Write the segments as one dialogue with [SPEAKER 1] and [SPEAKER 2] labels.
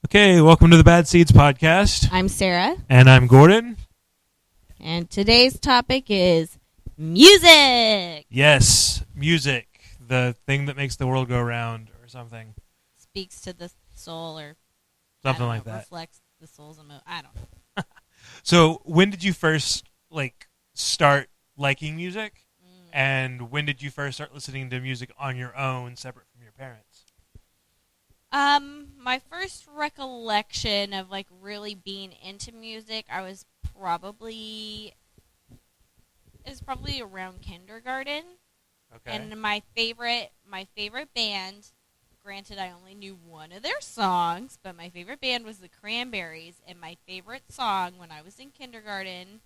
[SPEAKER 1] Okay, welcome to the Bad Seeds podcast.
[SPEAKER 2] I'm Sarah,
[SPEAKER 1] And I'm Gordon.
[SPEAKER 2] and today's topic is music.
[SPEAKER 1] Yes, music, the thing that makes the world go round or something.
[SPEAKER 2] Speaks to the soul, or
[SPEAKER 1] Something
[SPEAKER 2] I don't
[SPEAKER 1] like
[SPEAKER 2] know,
[SPEAKER 1] that.
[SPEAKER 2] reflects the soul's emotion. I don't know.
[SPEAKER 1] So, when did you first start liking music? And when did you first start listening to music on your own, separate from your parents?
[SPEAKER 2] My first recollection of really being into music, it was probably around kindergarten.
[SPEAKER 1] Okay.
[SPEAKER 2] And my favorite band, granted I only knew one of their songs, but my favorite band was the Cranberries, and my favorite song when I was in kindergarten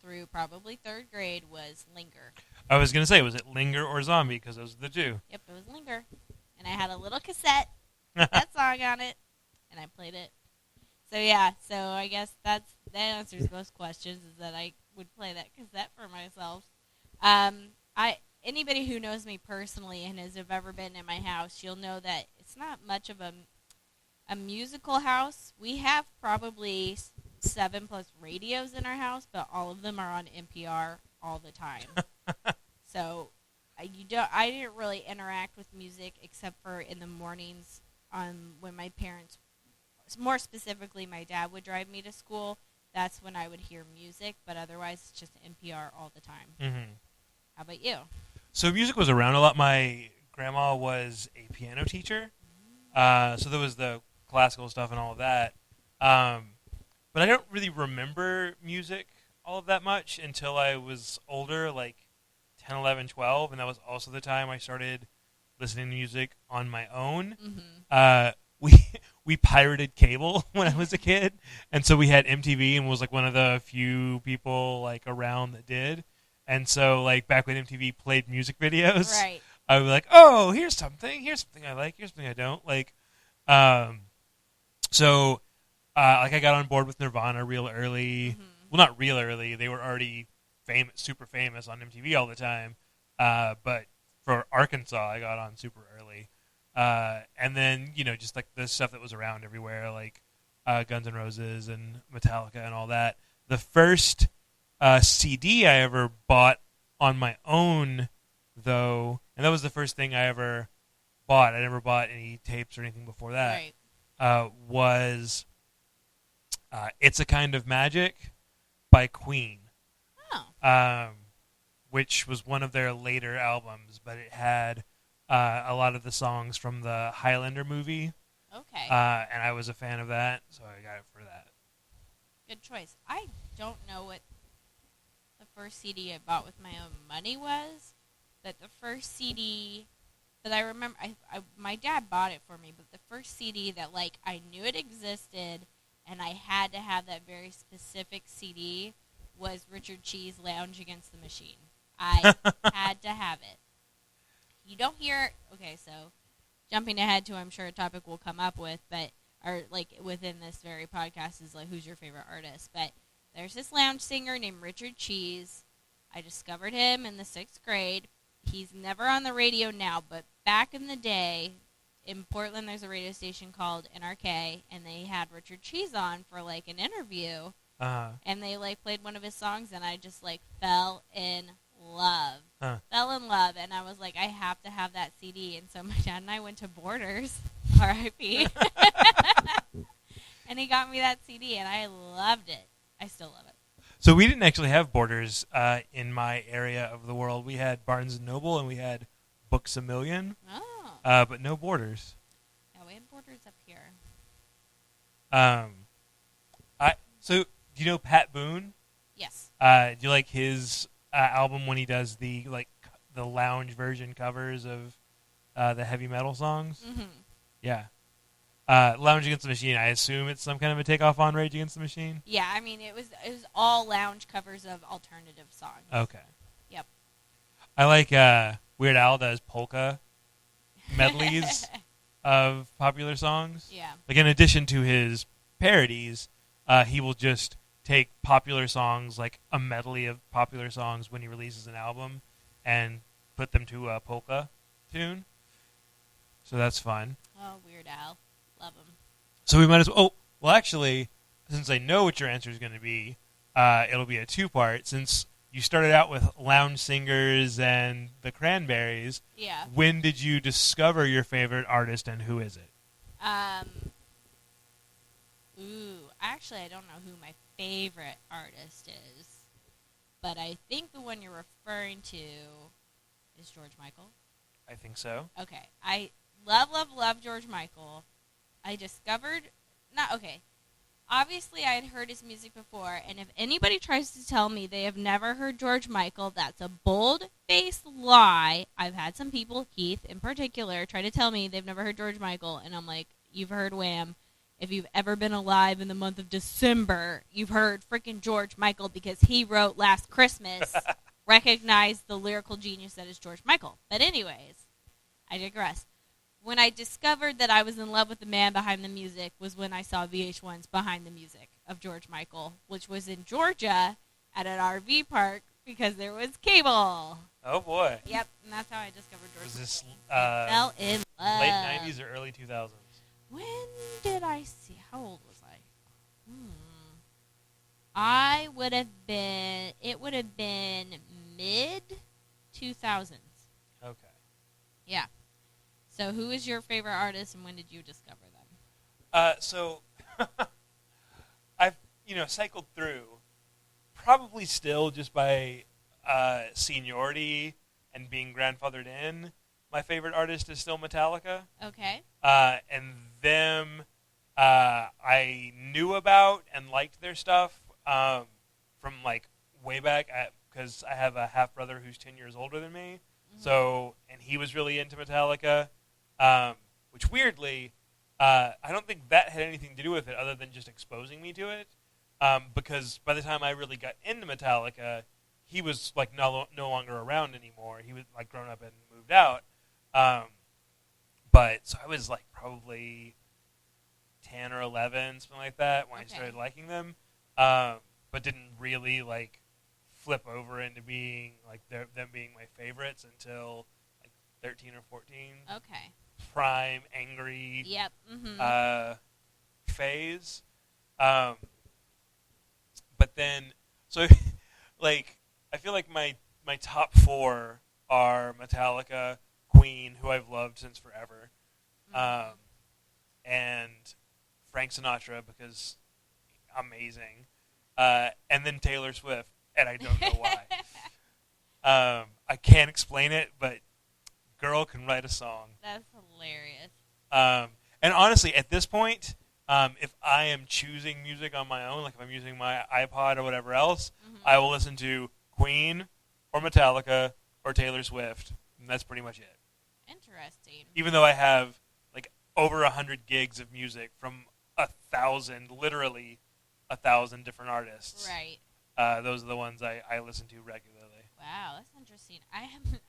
[SPEAKER 2] through probably third grade was Linger.
[SPEAKER 1] I was going to say, was it Linger or Zombie? Because those are the two.
[SPEAKER 2] Yep, it was Linger. And I had a little cassette with that song on it, and I played it. So yeah, I guess that answers most questions, is that I would play that cassette for myself. Anybody who knows me personally and has ever been in my house, you'll know that it's not much of a musical house. We have probably 7+ radios in our house, but all of them are on NPR all the time. So I didn't really interact with music except for in the mornings when my parents, more specifically my dad, would drive me to school. That's when I would hear music, but otherwise it's just NPR all the time.
[SPEAKER 1] Mm-hmm.
[SPEAKER 2] How about you?
[SPEAKER 1] So music was around a lot. My grandma was a piano teacher, so there was the classical stuff and all of that. But I don't really remember music all of that much until I was older, like 10, 11, 12, and that was also the time I started listening to music on my own.
[SPEAKER 2] Mm-hmm.
[SPEAKER 1] We pirated cable when I was a kid, and so we had MTV and was one of the few people around that did. And so back when MTV played music videos,
[SPEAKER 2] Right.
[SPEAKER 1] I would be like, oh, here's something I like, here's something I don't like. So I got on board with Nirvana real early.
[SPEAKER 2] Mm-hmm.
[SPEAKER 1] Well, not real early. They were already super famous on MTV all the time. But for Arkansas, I got on super early. And then, just the stuff that was around everywhere, Guns N' Roses and Metallica and all that. The first CD I ever bought on my own, though, and that was the first thing I ever bought. I never bought any tapes or anything before that.
[SPEAKER 2] Right.
[SPEAKER 1] Was It's a Kind of Magic by Queen.
[SPEAKER 2] Oh.
[SPEAKER 1] Which was one of their later albums, but it had a lot of the songs from the Highlander movie.
[SPEAKER 2] Okay.
[SPEAKER 1] And I was a fan of that, so I got it for that.
[SPEAKER 2] Good choice. I don't know what the first CD I bought with my own money was, but the first CD that I remember, my dad bought it for me, but the first CD that I knew it existed and I had to have that very specific CD was Richard Cheese, Lounge Against the Machine. I had to have it. You don't hear, okay, so jumping ahead to, I'm sure, a topic we'll come up with, but, or within this very podcast is who's your favorite artist, but there's this lounge singer named Richard Cheese. I discovered him in the 6th grade. He's never on the radio now, but back in the day, in Portland, there's a radio station called NRK, and they had Richard Cheese on for an interview, and they played one of his songs, and I just fell in love. Fell in love, and I was I have to have that CD, and so my dad and I went to Borders, R.I.P., and he got me that CD, and I loved it. I still love it.
[SPEAKER 1] So we didn't actually have Borders in my area of the world. We had Barnes & Noble, and we had Books A Million, but no Borders.
[SPEAKER 2] Yeah, we had Borders up here.
[SPEAKER 1] So do you know Pat Boone?
[SPEAKER 2] Yes.
[SPEAKER 1] Do you like his album when he does the lounge version covers of the heavy metal songs?
[SPEAKER 2] Mm-hmm.
[SPEAKER 1] Yeah. Lounge Against the Machine, I assume it's some kind of a takeoff on Rage Against the Machine?
[SPEAKER 2] Yeah, I mean, it was all lounge covers of alternative songs.
[SPEAKER 1] Okay.
[SPEAKER 2] Yep.
[SPEAKER 1] I like Weird Al does polka medleys of popular songs.
[SPEAKER 2] Yeah.
[SPEAKER 1] In addition to his parodies, he will just take popular songs, a medley of popular songs when he releases an album, and put them to a polka tune. So that's fun.
[SPEAKER 2] Oh, Weird Al. Love him.
[SPEAKER 1] So we might as well. Oh, well, actually, since I know what your answer is going to be, it'll be a two-part. Since you started out with Lounge Singers and the Cranberries,
[SPEAKER 2] Yeah.
[SPEAKER 1] when did you discover your favorite artist and who is it?
[SPEAKER 2] Actually, I don't know who my favorite artist is, but I think the one you're referring to is George Michael.
[SPEAKER 1] I think so.
[SPEAKER 2] Okay, I love George Michael. I discovered, obviously I had heard his music before, and if anybody tries to tell me they have never heard George Michael, that's a bold-faced lie. I've had some people, Keith in particular, try to tell me they've never heard George Michael, and I'm like, you've heard Wham. If you've ever been alive in the month of December, you've heard freaking George Michael because he wrote Last Christmas. Recognize the lyrical genius that is George Michael. But anyways, I digress. When I discovered that I was in love with the man behind the music was when I saw VH1's Behind the Music of George Michael, which was in Georgia at an RV park because there was cable.
[SPEAKER 1] Oh, boy.
[SPEAKER 2] Yep, and that's how I discovered George
[SPEAKER 1] Was this
[SPEAKER 2] Michael. I fell in love.
[SPEAKER 1] late 90s or early 2000s?
[SPEAKER 2] When did I see? How old was I? I would have been. It would have been mid 2000s.
[SPEAKER 1] Okay.
[SPEAKER 2] Yeah. So, who is your favorite artist, and when did you discover them?
[SPEAKER 1] So I've cycled through, probably still just by seniority and being grandfathered in. My favorite artist is still Metallica.
[SPEAKER 2] Okay.
[SPEAKER 1] And them, I knew about and liked their stuff from like way back because I have a half brother who's 10 years older than me.
[SPEAKER 2] Mm-hmm.
[SPEAKER 1] So, and he was really into Metallica, which weirdly, I don't think that had anything to do with it other than just exposing me to it. Because by the time I really got into Metallica, he was like no longer around anymore. He was like grown up and moved out. But so I was like probably 10 or 11, something like that, when I started liking them. But didn't really like flip over into being like them being my favorites until like 13 or 14.
[SPEAKER 2] Okay.
[SPEAKER 1] Prime angry.
[SPEAKER 2] Yep. Mm-hmm.
[SPEAKER 1] Phase. But then so like I feel like my top four are Metallica, Queen, who I've loved since forever, and Frank Sinatra because amazing, and then Taylor Swift, and I don't know why. I can't explain it, but girl can write a song.
[SPEAKER 2] That's hilarious.
[SPEAKER 1] And honestly, at this point, if I am choosing music on my own, like if I'm using my iPod or whatever else, I will listen to Queen or Metallica or Taylor Swift, and that's pretty much it.
[SPEAKER 2] Interesting.
[SPEAKER 1] Even though I have like over 100 gigs of music from 1,000, literally 1,000 different artists.
[SPEAKER 2] Right.
[SPEAKER 1] Those are the ones I listen to regularly.
[SPEAKER 2] Wow, that's interesting. I haven't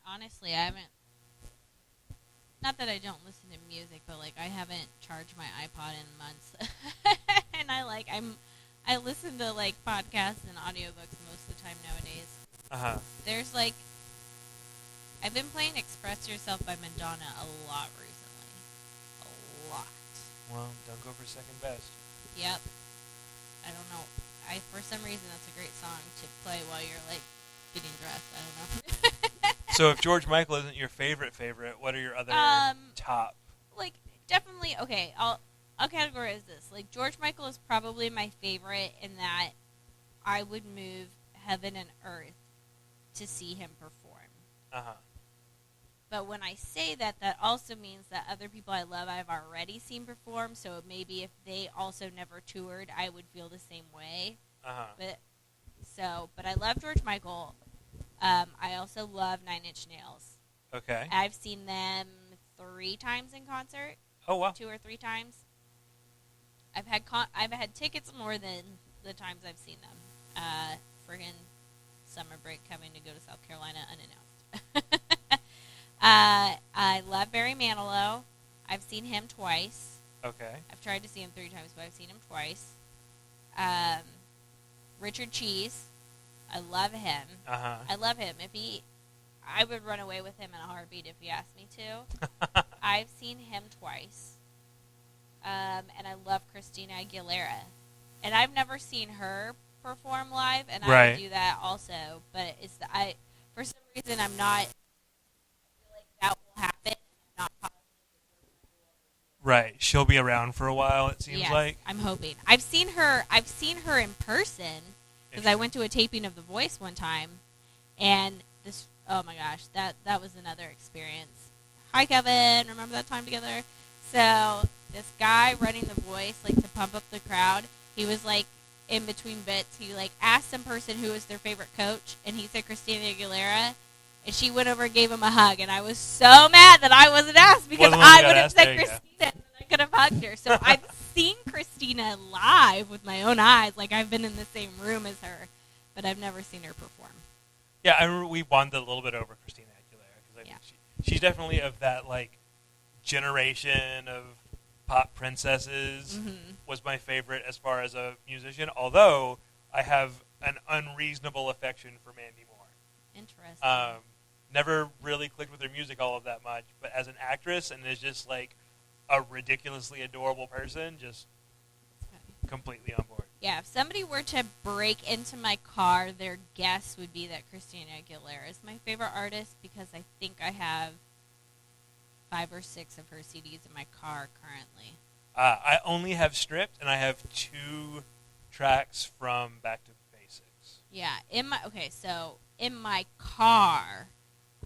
[SPEAKER 2] not that I don't listen to music, but like I haven't charged my iPod in months. And I listen to like podcasts and audiobooks most of the time nowadays. There's like I've been playing Express Yourself by Madonna a lot recently. A lot.
[SPEAKER 1] Well, don't go for second best.
[SPEAKER 2] Yep. I don't know. For some reason that's a great song to play while you're like getting dressed. I don't know.
[SPEAKER 1] So if George Michael isn't your favorite, what are your other top?
[SPEAKER 2] Like definitely okay. I'll categorize this. Like George Michael is probably my favorite in that I would move heaven and earth to see him perform. But when I say that, that also means that other people I love I've already seen perform. So maybe if they also never toured, I would feel the same way. But I love George Michael. I also love Nine Inch Nails.
[SPEAKER 1] Okay.
[SPEAKER 2] I've seen them 3 times in concert.
[SPEAKER 1] Oh wow.
[SPEAKER 2] 2 or 3 times. I've had tickets more than the times I've seen them. Friggin' summer break coming to go to South Carolina unannounced. I love Barry Manilow. I've seen him twice.
[SPEAKER 1] Okay.
[SPEAKER 2] I've tried to see him 3 times, but I've seen him twice. Richard Cheese. I love him. I love him. I would run away with him in a heartbeat if he asked me to. I've seen him twice. And I love Chris Christina Aguilera, and I've never seen her perform live, and I
[SPEAKER 1] Right.
[SPEAKER 2] would do that also. But for some reason I'm not. I feel like that will happen. I'm not positive.
[SPEAKER 1] Right. She'll be around for a while, it seems
[SPEAKER 2] Yes,
[SPEAKER 1] like.
[SPEAKER 2] I'm hoping. I've seen her in person because I went to a taping of The Voice one time, and this. Oh my gosh, that was another experience. Hi, Kevin. Remember that time together? So this guy running The Voice, like to pump up the crowd, he was like in between bits. He like asked some person who was their favorite coach, and he said Christina Aguilera. And she went over and gave him a hug, and I was so mad that I wasn't asked because
[SPEAKER 1] Wasn't the one
[SPEAKER 2] I
[SPEAKER 1] who
[SPEAKER 2] would
[SPEAKER 1] got
[SPEAKER 2] have
[SPEAKER 1] asked?
[SPEAKER 2] said
[SPEAKER 1] There you go.
[SPEAKER 2] Christina, and I could have hugged her. So I've seen Christina live with my own eyes, like I've been in the same room as her, but I've never seen her perform.
[SPEAKER 1] Yeah, I remember we bonded a little bit over Christina Aguilera because I
[SPEAKER 2] Yeah.
[SPEAKER 1] think she's definitely of that like generation of pop princesses.
[SPEAKER 2] Mm-hmm.
[SPEAKER 1] Was my favorite as far as a musician. Although I have an unreasonable affection for Mandy Moore.
[SPEAKER 2] Interesting.
[SPEAKER 1] Never really clicked with her music all of that much, but as an actress and as just like a ridiculously adorable person, just completely on board.
[SPEAKER 2] Yeah, if somebody were to break into my car, their guess would be that Christina Aguilera is my favorite artist because I think I have 5 or 6 of her CDs in my car currently.
[SPEAKER 1] I only have Stripped, and I have 2 tracks from Back to Basics.
[SPEAKER 2] Yeah, so in my car,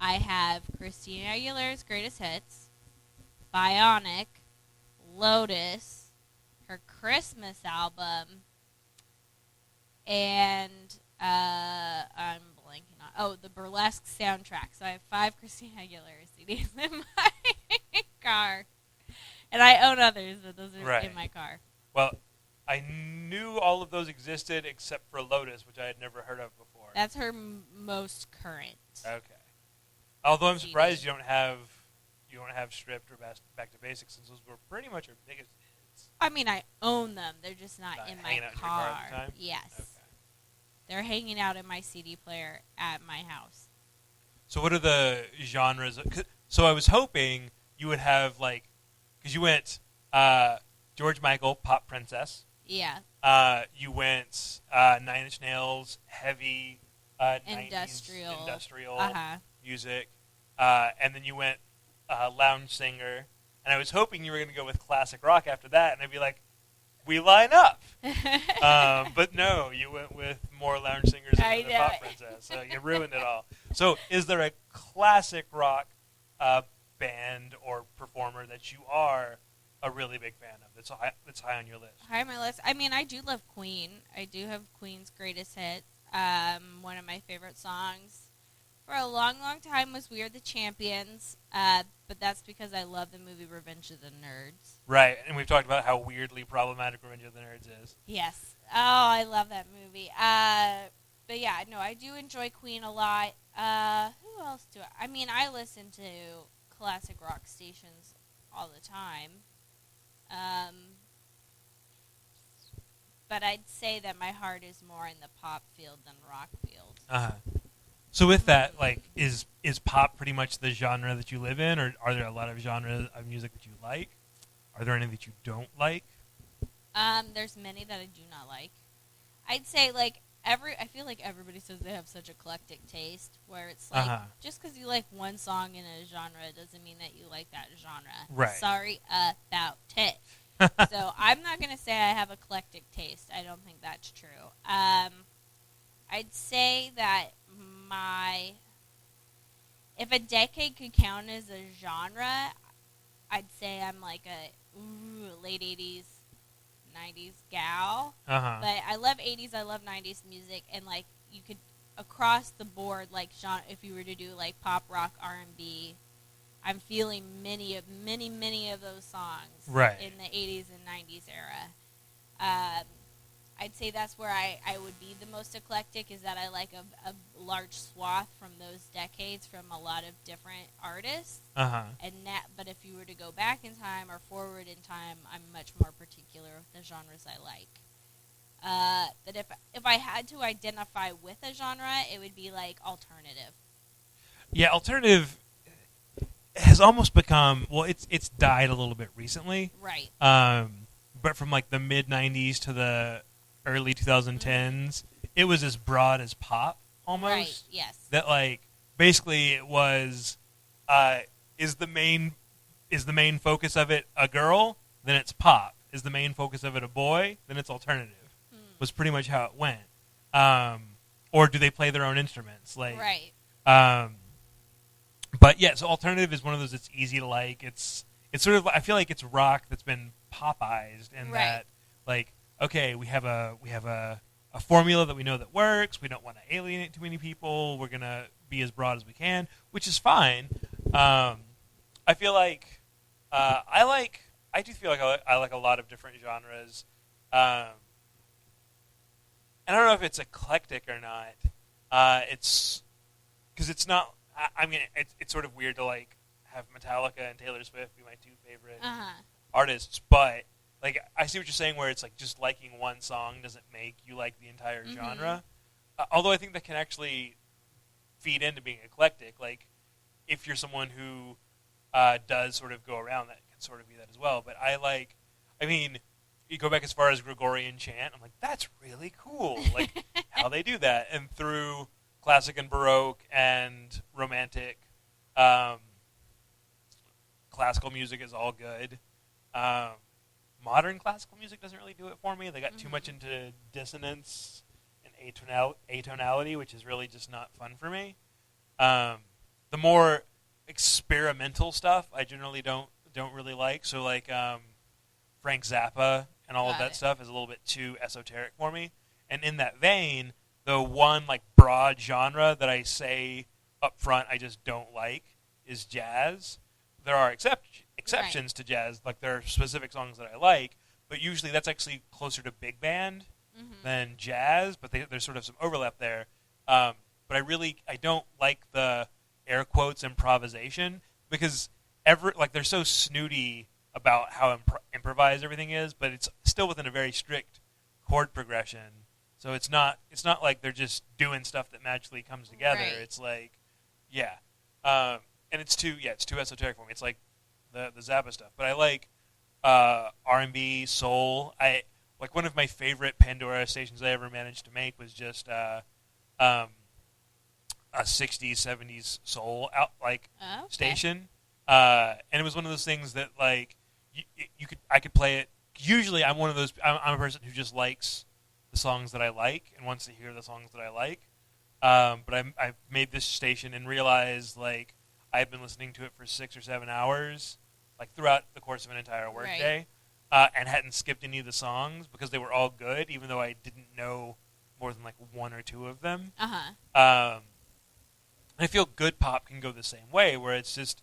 [SPEAKER 2] I have Christina Aguilera's Greatest Hits, Bionic, Lotus, her Christmas album, and I'm blanking on the Burlesque soundtrack. So I have 5 Christina Aguilera CDs in my car, and I own others, but those are
[SPEAKER 1] Right.
[SPEAKER 2] in my car.
[SPEAKER 1] Well, I knew all of those existed except for Lotus, which I had never heard of before.
[SPEAKER 2] That's her most current.
[SPEAKER 1] Okay. Although I'm
[SPEAKER 2] CD.
[SPEAKER 1] surprised you don't have Stripped or Back to Basics, since those were pretty much her biggest hits.
[SPEAKER 2] I mean, I own them. They're just not
[SPEAKER 1] Not
[SPEAKER 2] in my
[SPEAKER 1] hanging out in your car at the
[SPEAKER 2] car.
[SPEAKER 1] time?
[SPEAKER 2] Yes.
[SPEAKER 1] Okay.
[SPEAKER 2] They're hanging out in my CD player at my house.
[SPEAKER 1] So what are the genres? So I was hoping you would have like, because you went George Michael, pop princess.
[SPEAKER 2] Yeah.
[SPEAKER 1] You went 9 Inch Nails, heavy 90s industrial
[SPEAKER 2] Uh-huh.
[SPEAKER 1] music, and then you went lounge singer. And I was hoping you were going to go with classic rock after that, and I'd be like, we line up. But no, you went with more lounge singers
[SPEAKER 2] I
[SPEAKER 1] and the
[SPEAKER 2] know
[SPEAKER 1] pop
[SPEAKER 2] it.
[SPEAKER 1] princess. So you ruined it all. So is there a classic rock band or performer that you are a really big fan of that's high on your list?
[SPEAKER 2] High on my list. I mean, I do love Queen. I do have Queen's Greatest Hits. One of my favorite songs for a long, long time was We Are the Champions, but that's because I love the movie Revenge of the Nerds.
[SPEAKER 1] Right, and we've talked about how weirdly problematic Revenge of the Nerds is.
[SPEAKER 2] Yes. Oh, I love that movie. But yeah, no, I do enjoy Queen a lot. Who else do I mean, I listen to classic rock stations all the time. But I'd say that my heart is more in the pop field than rock field.
[SPEAKER 1] Uh-huh. So with that, like, is pop pretty much the genre that you live in, or are there a lot of genres of music that you like? Are there any that you don't like?
[SPEAKER 2] There's many that I do not like. I'd say like I feel like everybody says they have such eclectic taste, where it's like just because you like one song in a genre doesn't mean that you like that genre.
[SPEAKER 1] Right.
[SPEAKER 2] Sorry about it. So I'm not gonna say I have eclectic taste. I don't think that's true. I'd say that if a decade could count as a genre, I'd say I'm like a late 80s, 90s gal. But I love 80s, I love 90s music, and like you could across the board, like genre, if you were to do like pop, rock, R&B, I'm feeling many of those songs
[SPEAKER 1] Right.
[SPEAKER 2] in the 80s and 90s era. I'd say that's where I would be the most eclectic, is that I like a large swath from those decades from a lot of different artists. But if you were to go back in time or forward in time, I'm much more particular with the genres I like. But if I had to identify with a genre, it would be like alternative.
[SPEAKER 1] Yeah, alternative has almost become, well, it's died a little bit recently.
[SPEAKER 2] Right.
[SPEAKER 1] but from like the mid '90s to the early 2010s, it was as broad as pop almost.
[SPEAKER 2] Right. Yes.
[SPEAKER 1] That like basically it was is the main focus of it a girl, then it's pop. Is the main focus of it a boy, then it's alternative. Was pretty much how it went. Or do they play their own instruments? Like,
[SPEAKER 2] right.
[SPEAKER 1] But yeah, so alternative is one of those that's easy to like. It's sort of, I feel like it's rock that's been popized in
[SPEAKER 2] Right.
[SPEAKER 1] that, like, okay, we have a formula that we know that works. We don't want to alienate too many people. We're gonna be as broad as we can, which is fine. I feel like I do feel like I like a lot of different genres. And I don't know if it's eclectic or not. It's because it's not. I mean, it's sort of weird to like have Metallica and Taylor Swift be my two favorite artists, but like I see what you're saying, where it's like just liking one song doesn't make you like the entire genre. Although I think that can actually feed into being eclectic. Like if you're someone who does sort of go around, that can sort of be that as well. But I mean, you go back as far as Gregorian chant. I'm like, that's really cool. Like how they do that, and through classic and Baroque and romantic, classical music is all good. Modern classical music doesn't really do it for me. They got too much into dissonance and atonality, which is really just not fun for me. The more experimental stuff, I generally don't really like. So like Frank Zappa and all of that stuff is a little bit too esoteric for me. And in that vein, the one like broad genre that I say up front I just don't like is jazz. There are exceptions to jazz, like there are specific songs that I like, but usually that's actually closer to big band than jazz. But there's sort of some overlap there. But I don't like the air quotes improvisation, because they're so snooty about how improvised everything is, but it's still within a very strict chord progression. So it's not like they're just doing stuff that magically comes together.
[SPEAKER 2] Right.
[SPEAKER 1] It's like, yeah, and it's too esoteric for me. It's like the Zappa stuff. But I like R&B, soul. I like one of my favorite Pandora stations I ever managed to make was just a 60s, 70s soul station. And it was one of those things that like I could play it. Usually I'm a person who just likes the songs that I like and wants to hear the songs that I like. But I made this station and realized like I had been listening to it for 6 or 7 hours, like throughout the course of an entire workday, and hadn't skipped any of the songs because they were all good, even though I didn't know more than like one or two of them. And I feel good pop can go the same way, where it's just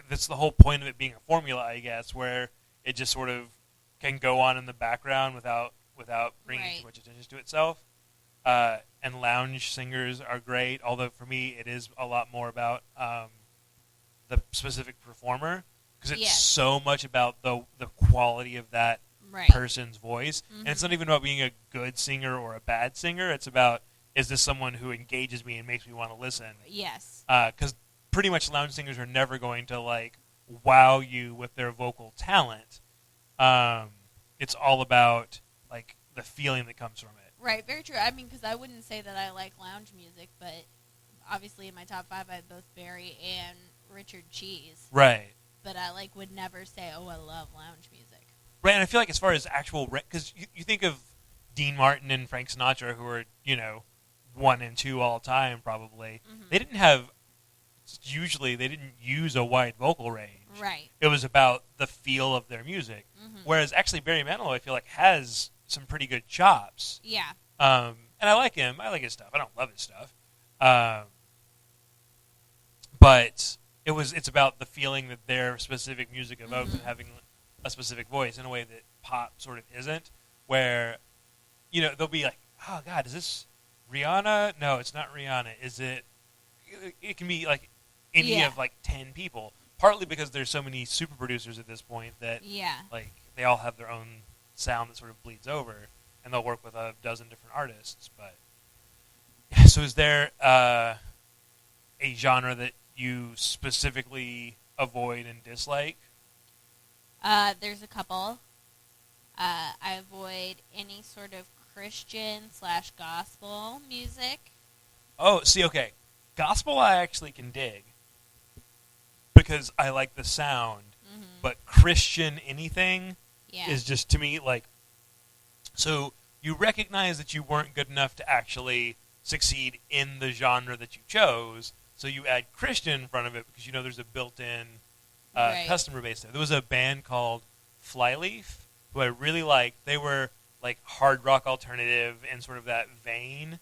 [SPEAKER 1] that's the whole point of it being a formula, I guess, where it just sort of can go on in the background without bringing too much attention to itself. And lounge singers are great, although for me it is a lot more about the specific performer, because it's so much about the quality of that person's voice. And it's not even about being a good singer or a bad singer. It's about, is this someone who engages me and makes me want to listen?
[SPEAKER 2] Yes.
[SPEAKER 1] Because pretty much lounge singers are never going to like wow you with their vocal talent. It's all about like the feeling that comes from it.
[SPEAKER 2] Right, very true. I mean, because I wouldn't say that I like lounge music, but obviously in my top 5 I had both Barry and Richard Cheese.
[SPEAKER 1] Right.
[SPEAKER 2] But I would never say, oh, I love lounge music.
[SPEAKER 1] Right, and I feel like as far as actual, because you think of Dean Martin and Frank Sinatra, who are 1 and 2 all time probably. They didn't use a wide vocal range.
[SPEAKER 2] Right.
[SPEAKER 1] It was about the feel of their music. Whereas actually Barry Manilow, I feel like, has some pretty good chops.
[SPEAKER 2] Yeah.
[SPEAKER 1] And I like him. I like his stuff. I don't love his stuff. But it's about the feeling that their specific music evokes and having a specific voice in a way that pop sort of isn't, where, they'll be like, oh God, is this Rihanna? No, it's not Rihanna. Is it? It can be like any of like 10 people, partly because there's so many super producers at this point that like they all have their own sound that sort of bleeds over, and they'll work with a dozen different artists. But so is there a genre that you specifically avoid and dislike?
[SPEAKER 2] There's a couple. I avoid any sort of Christian/gospel music.
[SPEAKER 1] Oh, see, okay. Gospel I actually can dig because I like the sound,
[SPEAKER 2] Mm-hmm.
[SPEAKER 1] but Christian anything
[SPEAKER 2] Yeah.
[SPEAKER 1] is just, to me, like... So you recognize that you weren't good enough to actually succeed in the genre that you chose, so you add Christian in front of it because you know there's a built-in
[SPEAKER 2] Right.
[SPEAKER 1] customer base there. There was a band called Flyleaf who I really liked. They were like hard rock alternative in sort of that vein,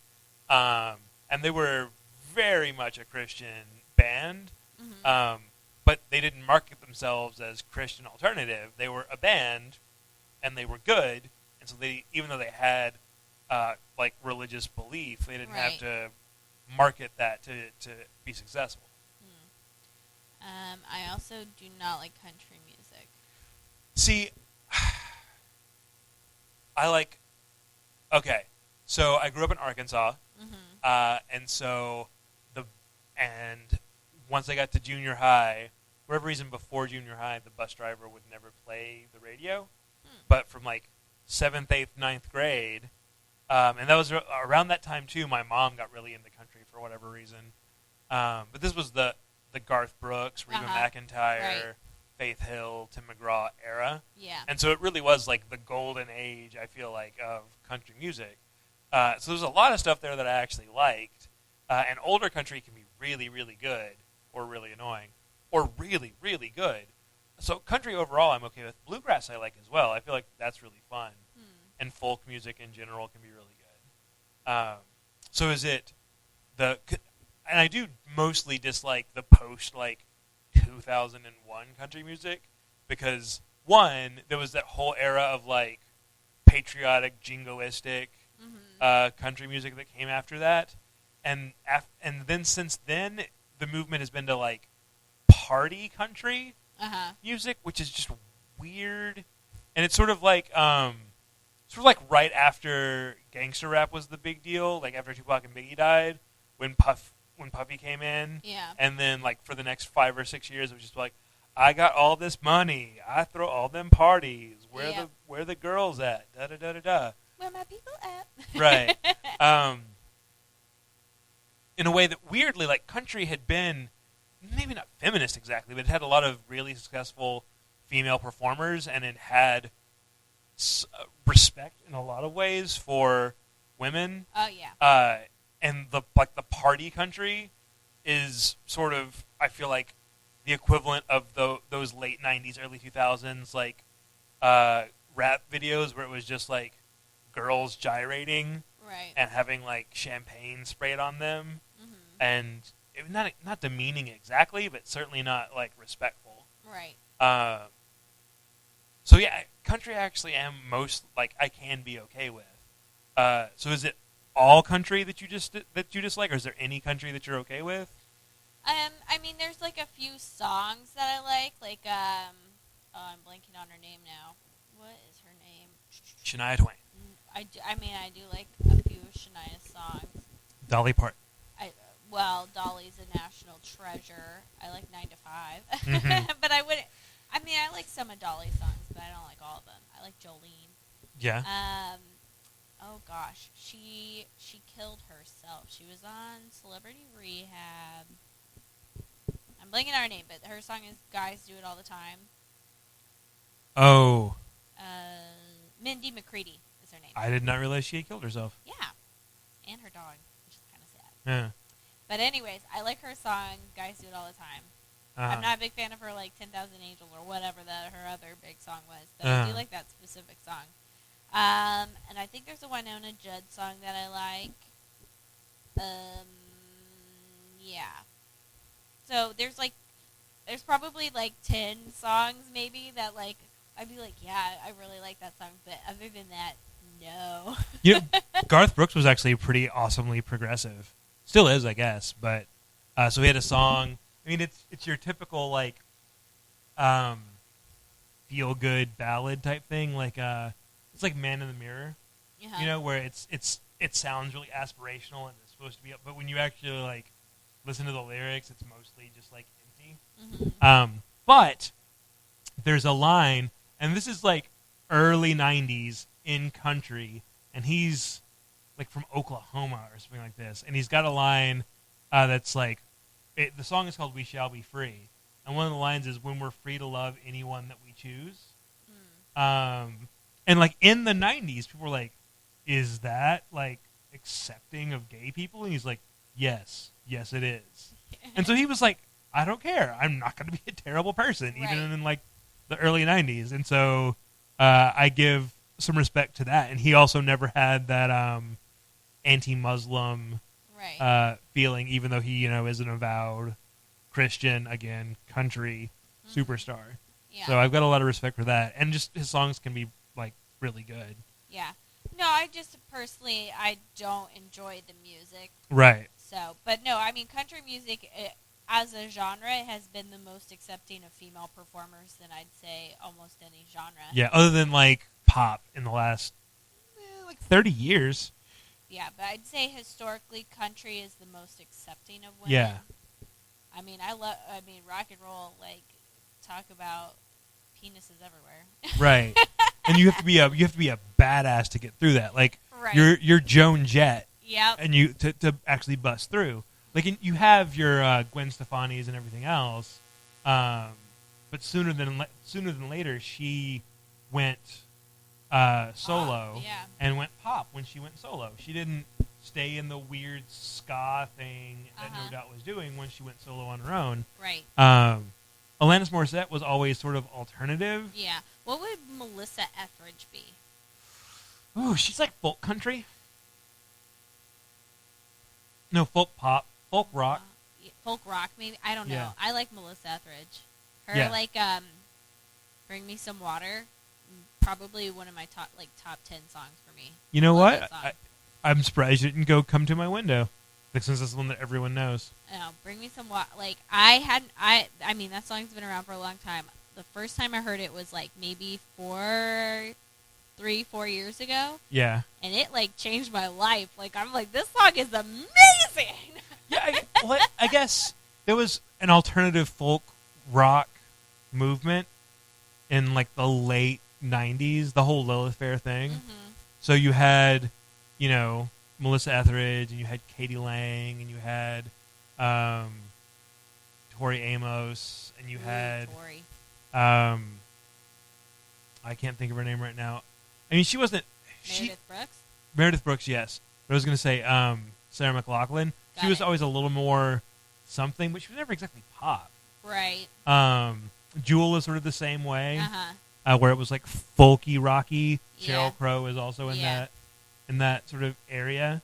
[SPEAKER 1] and they were very much a Christian band,
[SPEAKER 2] Mm-hmm.
[SPEAKER 1] but they didn't market themselves as Christian alternative. They were a band, and they were good, and so they, even though they had like religious belief, they didn't have
[SPEAKER 2] Right.
[SPEAKER 1] to market that to be successful.
[SPEAKER 2] I also do not like country music.
[SPEAKER 1] See, I like. Okay, so I grew up in Arkansas,
[SPEAKER 2] Mm-hmm.
[SPEAKER 1] and so and once I got to junior high, for whatever reason, before junior high, the bus driver would never play the radio. But from like 7th, 8th, 9th grade, and that was around that time too. My mom got really into country for whatever reason. But this was the Garth Brooks, Reba
[SPEAKER 2] Uh-huh.
[SPEAKER 1] McEntire,
[SPEAKER 2] Right.
[SPEAKER 1] Faith Hill, Tim McGraw era.
[SPEAKER 2] Yeah.
[SPEAKER 1] And so it really was like the golden age, I feel like, of country music. So there's a lot of stuff there that I actually liked. And older country can be really, really good, or really annoying, or really, really good. So country overall I'm okay with. Bluegrass I like as well. I feel like that's really fun. And folk music in general can be really good. So is it the... And I do mostly dislike the post, like, 2001 country music because, one, there was that whole era of, like, patriotic, jingoistic
[SPEAKER 2] Mm-hmm.
[SPEAKER 1] country music that came after that. And then since then, the movement has been to, like, party country
[SPEAKER 2] Uh-huh.
[SPEAKER 1] music, which is just weird. And it's sort of like right after gangster rap was the big deal, like after Tupac and Biggie died, when Puffy came in,
[SPEAKER 2] Yeah.
[SPEAKER 1] and then like for the next 5 or 6 years, it was just like, I got all this money, I throw all them parties,
[SPEAKER 2] Yep.
[SPEAKER 1] where the girls at, da da da da da.
[SPEAKER 2] Where my people at?
[SPEAKER 1] Right. In a way that weirdly, like country had been maybe not feminist exactly, but it had a lot of really successful female performers, and it had respect in a lot of ways for women.
[SPEAKER 2] Oh yeah.
[SPEAKER 1] And the party country is sort of, I feel like, the equivalent of those late 90s, early 2000s like rap videos where it was just like girls gyrating
[SPEAKER 2] Right.
[SPEAKER 1] and having like champagne sprayed on them,
[SPEAKER 2] Mm-hmm.
[SPEAKER 1] and it was not demeaning exactly, but certainly not like respectful.
[SPEAKER 2] Right.
[SPEAKER 1] So yeah, country I actually am most like I can be okay with. So is it all country that you dislike, or is there any country that you're okay with?
[SPEAKER 2] I mean, there's like a few songs that I like. Oh, I'm blanking on her name now. What is her name?
[SPEAKER 1] Shania Twain,
[SPEAKER 2] I do like a few Shania songs.
[SPEAKER 1] Dolly Parton.
[SPEAKER 2] Dolly's a national treasure. I like 9 to 5,
[SPEAKER 1] Mhm.
[SPEAKER 2] but I wouldn't. I mean, I like some of Dolly's songs, but I don't like all of them. I like Jolene.
[SPEAKER 1] Yeah.
[SPEAKER 2] Oh gosh, she killed herself. She was on Celebrity Rehab. I'm blanking on her name, but her song is "Guys Do It All the Time."
[SPEAKER 1] Oh,
[SPEAKER 2] Mindy McCready is her name.
[SPEAKER 1] I did not realize she had killed herself.
[SPEAKER 2] Yeah, and her dog, which is kind of sad.
[SPEAKER 1] Yeah.
[SPEAKER 2] But anyways, I like her song "Guys Do It All the Time."
[SPEAKER 1] Uh-huh.
[SPEAKER 2] I'm not a big fan of her like 10,000 Angels or whatever that her other big song was, but I do like that specific song. And I think there's a Winona Judd song that I like. Yeah. So there's probably like 10 songs maybe that like I'd be like, yeah, I really like that song, but other than that, no.
[SPEAKER 1] You know, Garth Brooks was actually pretty awesomely progressive. Still is, I guess. But so he had a song. I mean, it's your typical like feel good ballad type thing. Like it's like Man in the Mirror, you know, where it sounds really aspirational and it's supposed to be, but when you actually like listen to the lyrics, it's mostly just like empty.
[SPEAKER 2] Mm-hmm.
[SPEAKER 1] But there's a line, and this is like early '90s in country, and he's like from Oklahoma or something like this, and he's got a line that's like, the song is called "We Shall Be Free," and one of the lines is, "When we're free to love anyone that we choose." And like in the '90s, people were like, "Is that like accepting of gay people?" And he's like, "Yes, it is." And so he was like, "I don't care. I'm not going to be a terrible person, even
[SPEAKER 2] Right.
[SPEAKER 1] in like the early '90s." And so I give some respect to that. And he also never had that anti-Muslim
[SPEAKER 2] Right.
[SPEAKER 1] feeling, even though he, is an avowed Christian, again, country
[SPEAKER 2] Mhm.
[SPEAKER 1] superstar.
[SPEAKER 2] Yeah.
[SPEAKER 1] So I've got a lot of respect for that, and just his songs can be like really good.
[SPEAKER 2] Yeah. No, I just personally I don't enjoy the music.
[SPEAKER 1] Right.
[SPEAKER 2] So, but no, I mean country music as a genre has been the most accepting of female performers than I'd say almost any genre.
[SPEAKER 1] Yeah. Other than like pop in the last like 30 years.
[SPEAKER 2] Yeah, but I'd say historically country is the most accepting of women.
[SPEAKER 1] Yeah.
[SPEAKER 2] I mean, rock and roll, like, talk about penises everywhere.
[SPEAKER 1] Right. And you have to be a badass to get through that. Like
[SPEAKER 2] Right.
[SPEAKER 1] you're Joan Jett,
[SPEAKER 2] Yep.
[SPEAKER 1] and you to actually bust through. Like you have your Gwen Stefani's and everything else, but sooner than later she went solo
[SPEAKER 2] Yeah.
[SPEAKER 1] and went pop when she went solo. She didn't stay in the weird ska thing that No Doubt was doing when she went solo on her own.
[SPEAKER 2] Right.
[SPEAKER 1] Alanis Morissette was always sort of alternative.
[SPEAKER 2] Yeah. What would Melissa Etheridge be?
[SPEAKER 1] Ooh, she's like folk country. No, folk pop, folk rock.
[SPEAKER 2] Folk rock, maybe. I don't know.
[SPEAKER 1] Yeah.
[SPEAKER 2] I like Melissa Etheridge. Her
[SPEAKER 1] Yeah.
[SPEAKER 2] like Bring Me Some Water, probably one of my top 10 songs for me.
[SPEAKER 1] You know
[SPEAKER 2] Love
[SPEAKER 1] what?
[SPEAKER 2] that song.
[SPEAKER 1] I'm surprised you didn't go "Come to My Window," since that's the one that everyone knows.
[SPEAKER 2] Bring Me Some Water. Like I mean that song's been around for a long time. The first time I heard it was like maybe 4 years ago,
[SPEAKER 1] Yeah.
[SPEAKER 2] and it like changed my life. Like I'm like, this song is amazing.
[SPEAKER 1] Yeah, I guess there was an alternative folk rock movement in like the late '90s, the whole Lilith Fair thing.
[SPEAKER 2] Mhm.
[SPEAKER 1] So you had, Melissa Etheridge, and you had Katie Lang, and you had Tori Amos, and you had
[SPEAKER 2] Tori.
[SPEAKER 1] I can't think of her name right now. I mean, she wasn't
[SPEAKER 2] Meredith Brooks.
[SPEAKER 1] Meredith Brooks, yes. But I was going to say Sarah McLachlan. She
[SPEAKER 2] Got
[SPEAKER 1] was
[SPEAKER 2] it.
[SPEAKER 1] always a little more something, but she was never exactly pop.
[SPEAKER 2] Right.
[SPEAKER 1] Jewel is sort of the same way,
[SPEAKER 2] Uh-huh.
[SPEAKER 1] where it was like folky, rocky.
[SPEAKER 2] Yeah.
[SPEAKER 1] Sheryl Crow is also
[SPEAKER 2] Yeah.
[SPEAKER 1] in that sort of area.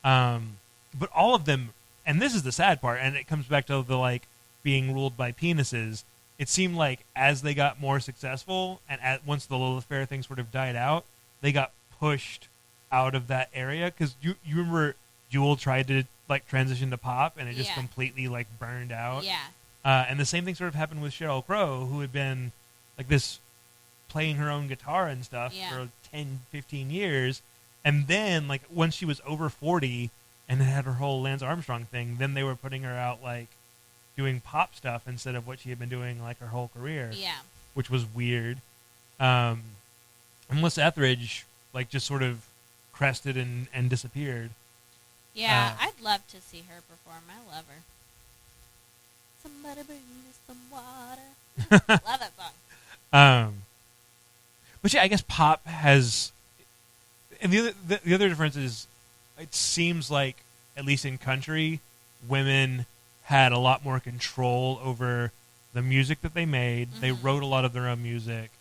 [SPEAKER 1] But all of them, and this is the sad part, and it comes back to the like being ruled by penises. It seemed like as they got more successful, and once the Lilith Fair thing sort of died out, they got pushed out of that area. Because you remember Jewel tried to like transition to pop, and it just
[SPEAKER 2] Yeah.
[SPEAKER 1] completely like burned out.
[SPEAKER 2] Yeah.
[SPEAKER 1] And the same thing sort of happened with Sheryl Crow, who had been like this playing her own guitar and stuff
[SPEAKER 2] Yeah.
[SPEAKER 1] for 10, 15 years. And then like once she was over 40 and had her whole Lance Armstrong thing, then they were putting her out like doing pop stuff instead of what she had been doing like her whole career,
[SPEAKER 2] Yeah.
[SPEAKER 1] which was weird. And Melissa Etheridge like just sort of crested and disappeared.
[SPEAKER 2] Yeah, I'd love to see her perform. I love her. Somebody bring me some water. Love that song.
[SPEAKER 1] But yeah, I guess pop has, and the other difference is, it seems like at least in country, women had a lot more control over the music that they made. They
[SPEAKER 2] Mhm.
[SPEAKER 1] wrote a lot of their own music,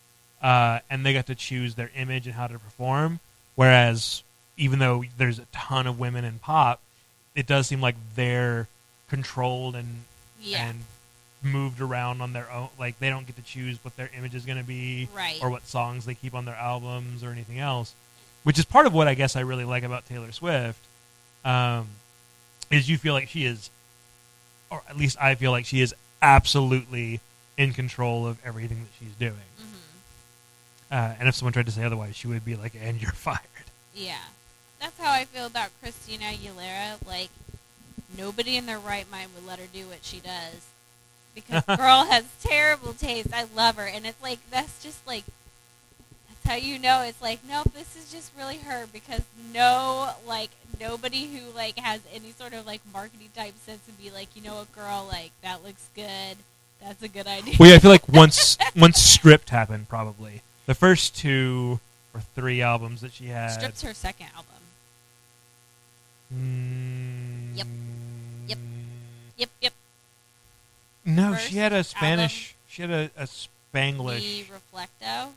[SPEAKER 1] and they got to choose their image and how to perform. Whereas, even though there's a ton of women in pop, it does seem like they're controlled and
[SPEAKER 2] Yeah.
[SPEAKER 1] and moved around on their own. Like they don't get to choose what their image is going to be,
[SPEAKER 2] Right.
[SPEAKER 1] or what songs they keep on their albums or anything else. Which is part of what I guess I really like about Taylor Swift, is you feel like she is, or at least I feel like she is absolutely in control of everything that she's doing.
[SPEAKER 2] Mhm.
[SPEAKER 1] And if someone tried to say otherwise, she would be like, "And you're fired."
[SPEAKER 2] Yeah. That's how I feel about Christina Aguilera. Like, nobody in their right mind would let her do what she does. because girl has terrible taste. I love her, and it's like that's just like that's how you know it's like nope, this is just really her because nobody who like has any sort of like marketing type sense would be like you know what girl like that looks good. That's a good idea.
[SPEAKER 1] Well, yeah, I feel like once Stripped happened, probably the first 2 or 3 albums that she had.
[SPEAKER 2] Stripped's her second album. Yep.
[SPEAKER 1] No,
[SPEAKER 2] First
[SPEAKER 1] she had a Spanish.
[SPEAKER 2] album.
[SPEAKER 1] She had a Spanglish.
[SPEAKER 2] Mi Reflecto.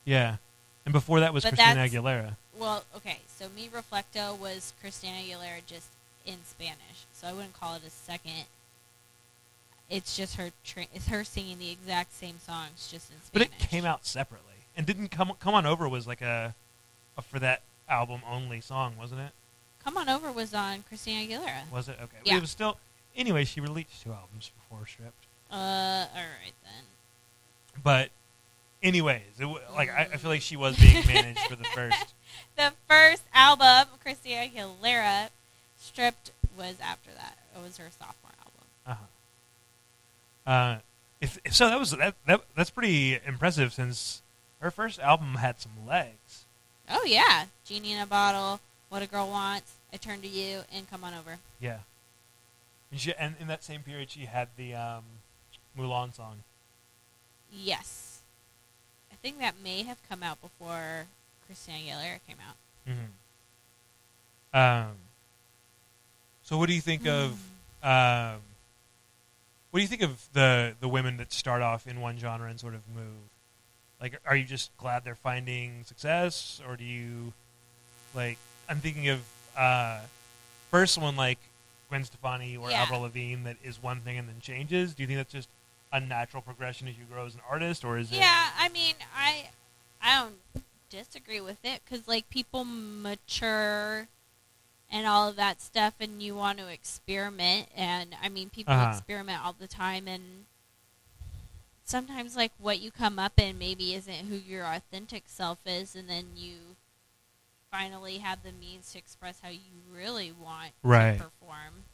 [SPEAKER 1] Yeah, and before that was
[SPEAKER 2] But
[SPEAKER 1] Christina
[SPEAKER 2] that's-
[SPEAKER 1] Aguilera.
[SPEAKER 2] Well, okay, so Mi Reflecto was Christina Aguilera just in Spanish, so I wouldn't call it a second. It's just her. It's her singing the exact same songs, just in
[SPEAKER 1] But
[SPEAKER 2] Spanish.
[SPEAKER 1] it came out separately and didn't come on over was like a for that album only song, wasn't it?
[SPEAKER 2] Come On Over was on Christina Aguilera.
[SPEAKER 1] Was it? Okay.
[SPEAKER 2] Yeah.
[SPEAKER 1] It was still. Anyway, she released 2 albums before Stripped.
[SPEAKER 2] All right then.
[SPEAKER 1] But, anyways, I feel like she was being managed for the first.
[SPEAKER 2] The first album, Christina Aguilera, Stripped, was after that. It was her sophomore album.
[SPEAKER 1] If so, that's pretty impressive since her first album had some legs.
[SPEAKER 2] Oh yeah, Genie in a Bottle, What a Girl Wants, I Turn to You, and Come On Over.
[SPEAKER 1] Yeah. And in that same period, she had the Mulan song.
[SPEAKER 2] Yes. I think that may have come out before Christina Aguilera came out.
[SPEAKER 1] Mm-hmm. So what do you think of what do you think of the women that start off in one genre and sort of move? Like, are you just glad they're finding success, or do you like? I'm thinking of first one like Gwen Stefani or
[SPEAKER 2] Yeah.
[SPEAKER 1] Avril Lavigne that is one thing and then changes. Do you think that's just a natural progression as you grow as an artist, or is it?
[SPEAKER 2] Yeah, I mean, I don't disagree with it because like people mature and all of that stuff, and you want to experiment, and I mean, people experiment all the time, and sometimes like what you come up in maybe isn't who your authentic self is, and then you finally have the means to express how you really want
[SPEAKER 1] Right.
[SPEAKER 2] to perform.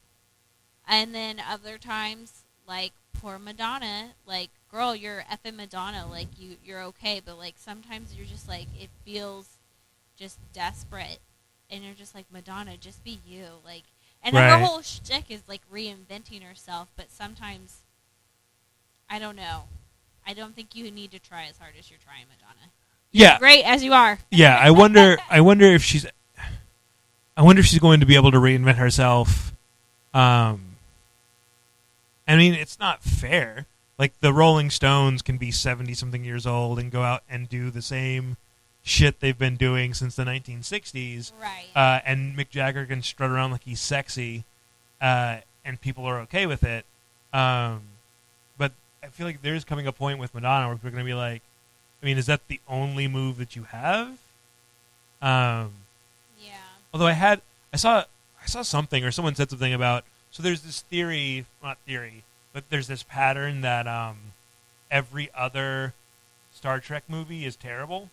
[SPEAKER 2] And then other times, like poor Madonna, like girl, you're effing Madonna, like you're okay, but like sometimes you're just like it feels just desperate, and you're just like Madonna, just be you, like. And her
[SPEAKER 1] Right.
[SPEAKER 2] whole shtick is like reinventing herself, but sometimes I don't know. I don't think you need to try as hard as you're trying, Madonna.
[SPEAKER 1] Yeah.
[SPEAKER 2] Great as you are.
[SPEAKER 1] Yeah, I wonder if she's going to be able to reinvent herself. I mean, it's not fair. Like the Rolling Stones can be 70-something years old and go out and do the same shit they've been doing since the 1960s.
[SPEAKER 2] Right.
[SPEAKER 1] And Mick Jagger can strut around like he's sexy, and people are okay with it. But I feel like there's coming a point with Madonna where people are going to be like, I mean, is that the only move that you have?
[SPEAKER 2] Yeah.
[SPEAKER 1] Although I saw something, or someone said something about, so there's this not theory, but there's this pattern that every other Star Trek movie is terrible.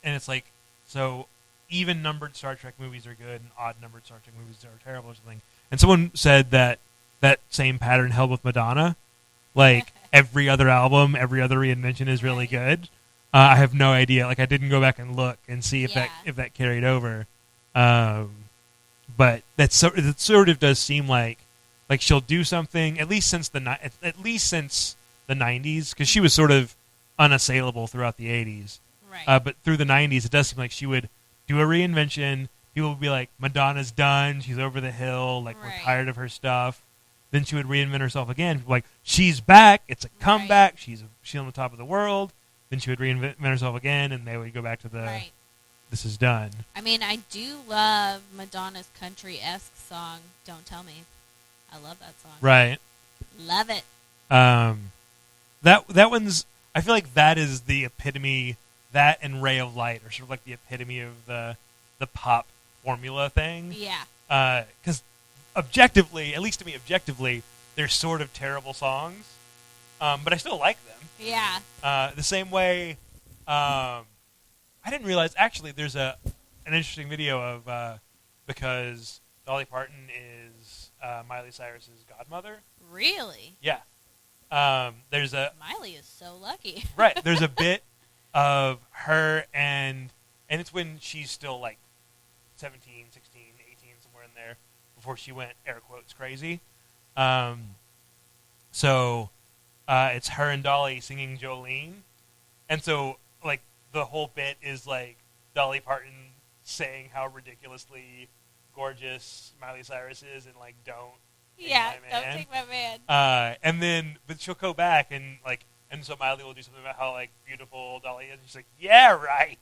[SPEAKER 1] And it's like, so even numbered Star Trek movies are good and odd numbered Star Trek movies are terrible or something. And someone said that same pattern held with Madonna. Like every other album, every other reinvention is really good. I have no idea. Like I didn't go back and look and see if that carried over. But it sort of does seem like she'll do something at least since the 90s, because she was sort of unassailable throughout the 80s.
[SPEAKER 2] Right.
[SPEAKER 1] But through the 90s, it does seem like she would do a reinvention. People would be like, Madonna's done. She's over the hill. Like, we're tired of her stuff. Then she would reinvent herself again. Like, she's back. It's a comeback. She's on the top of the world. Then she would reinvent herself again, and they would go back to the this is done. I
[SPEAKER 2] mean, I do love Madonna's country-esque song, Don't Tell Me. I love that song.
[SPEAKER 1] Right.
[SPEAKER 2] Love it.
[SPEAKER 1] That one's, I feel like that is the epitome, that and Ray of Light are sort of like the epitome of the pop formula thing.
[SPEAKER 2] Yeah.
[SPEAKER 1] Because objectively, at least to me objectively, they're sort of terrible songs, but I still like them.
[SPEAKER 2] Yeah.
[SPEAKER 1] The same way, I didn't realize, actually, there's an interesting video of, because Dolly Parton is Miley Cyrus's godmother.
[SPEAKER 2] Really?
[SPEAKER 1] Yeah. There's a
[SPEAKER 2] Miley is so lucky.
[SPEAKER 1] right. There's a bit of her and it's when she's still like 17, 16, 18, somewhere in there before she went air quotes crazy. So it's her and Dolly singing Jolene, and so like the whole bit is like Dolly Parton saying how ridiculously gorgeous Miley Cyrus is, and like don't take
[SPEAKER 2] Yeah,
[SPEAKER 1] my
[SPEAKER 2] don't
[SPEAKER 1] man.
[SPEAKER 2] take my man.
[SPEAKER 1] And then but she'll go back and like. And so Miley will do something about how like beautiful Dolly is. And she's like, "Yeah, right,"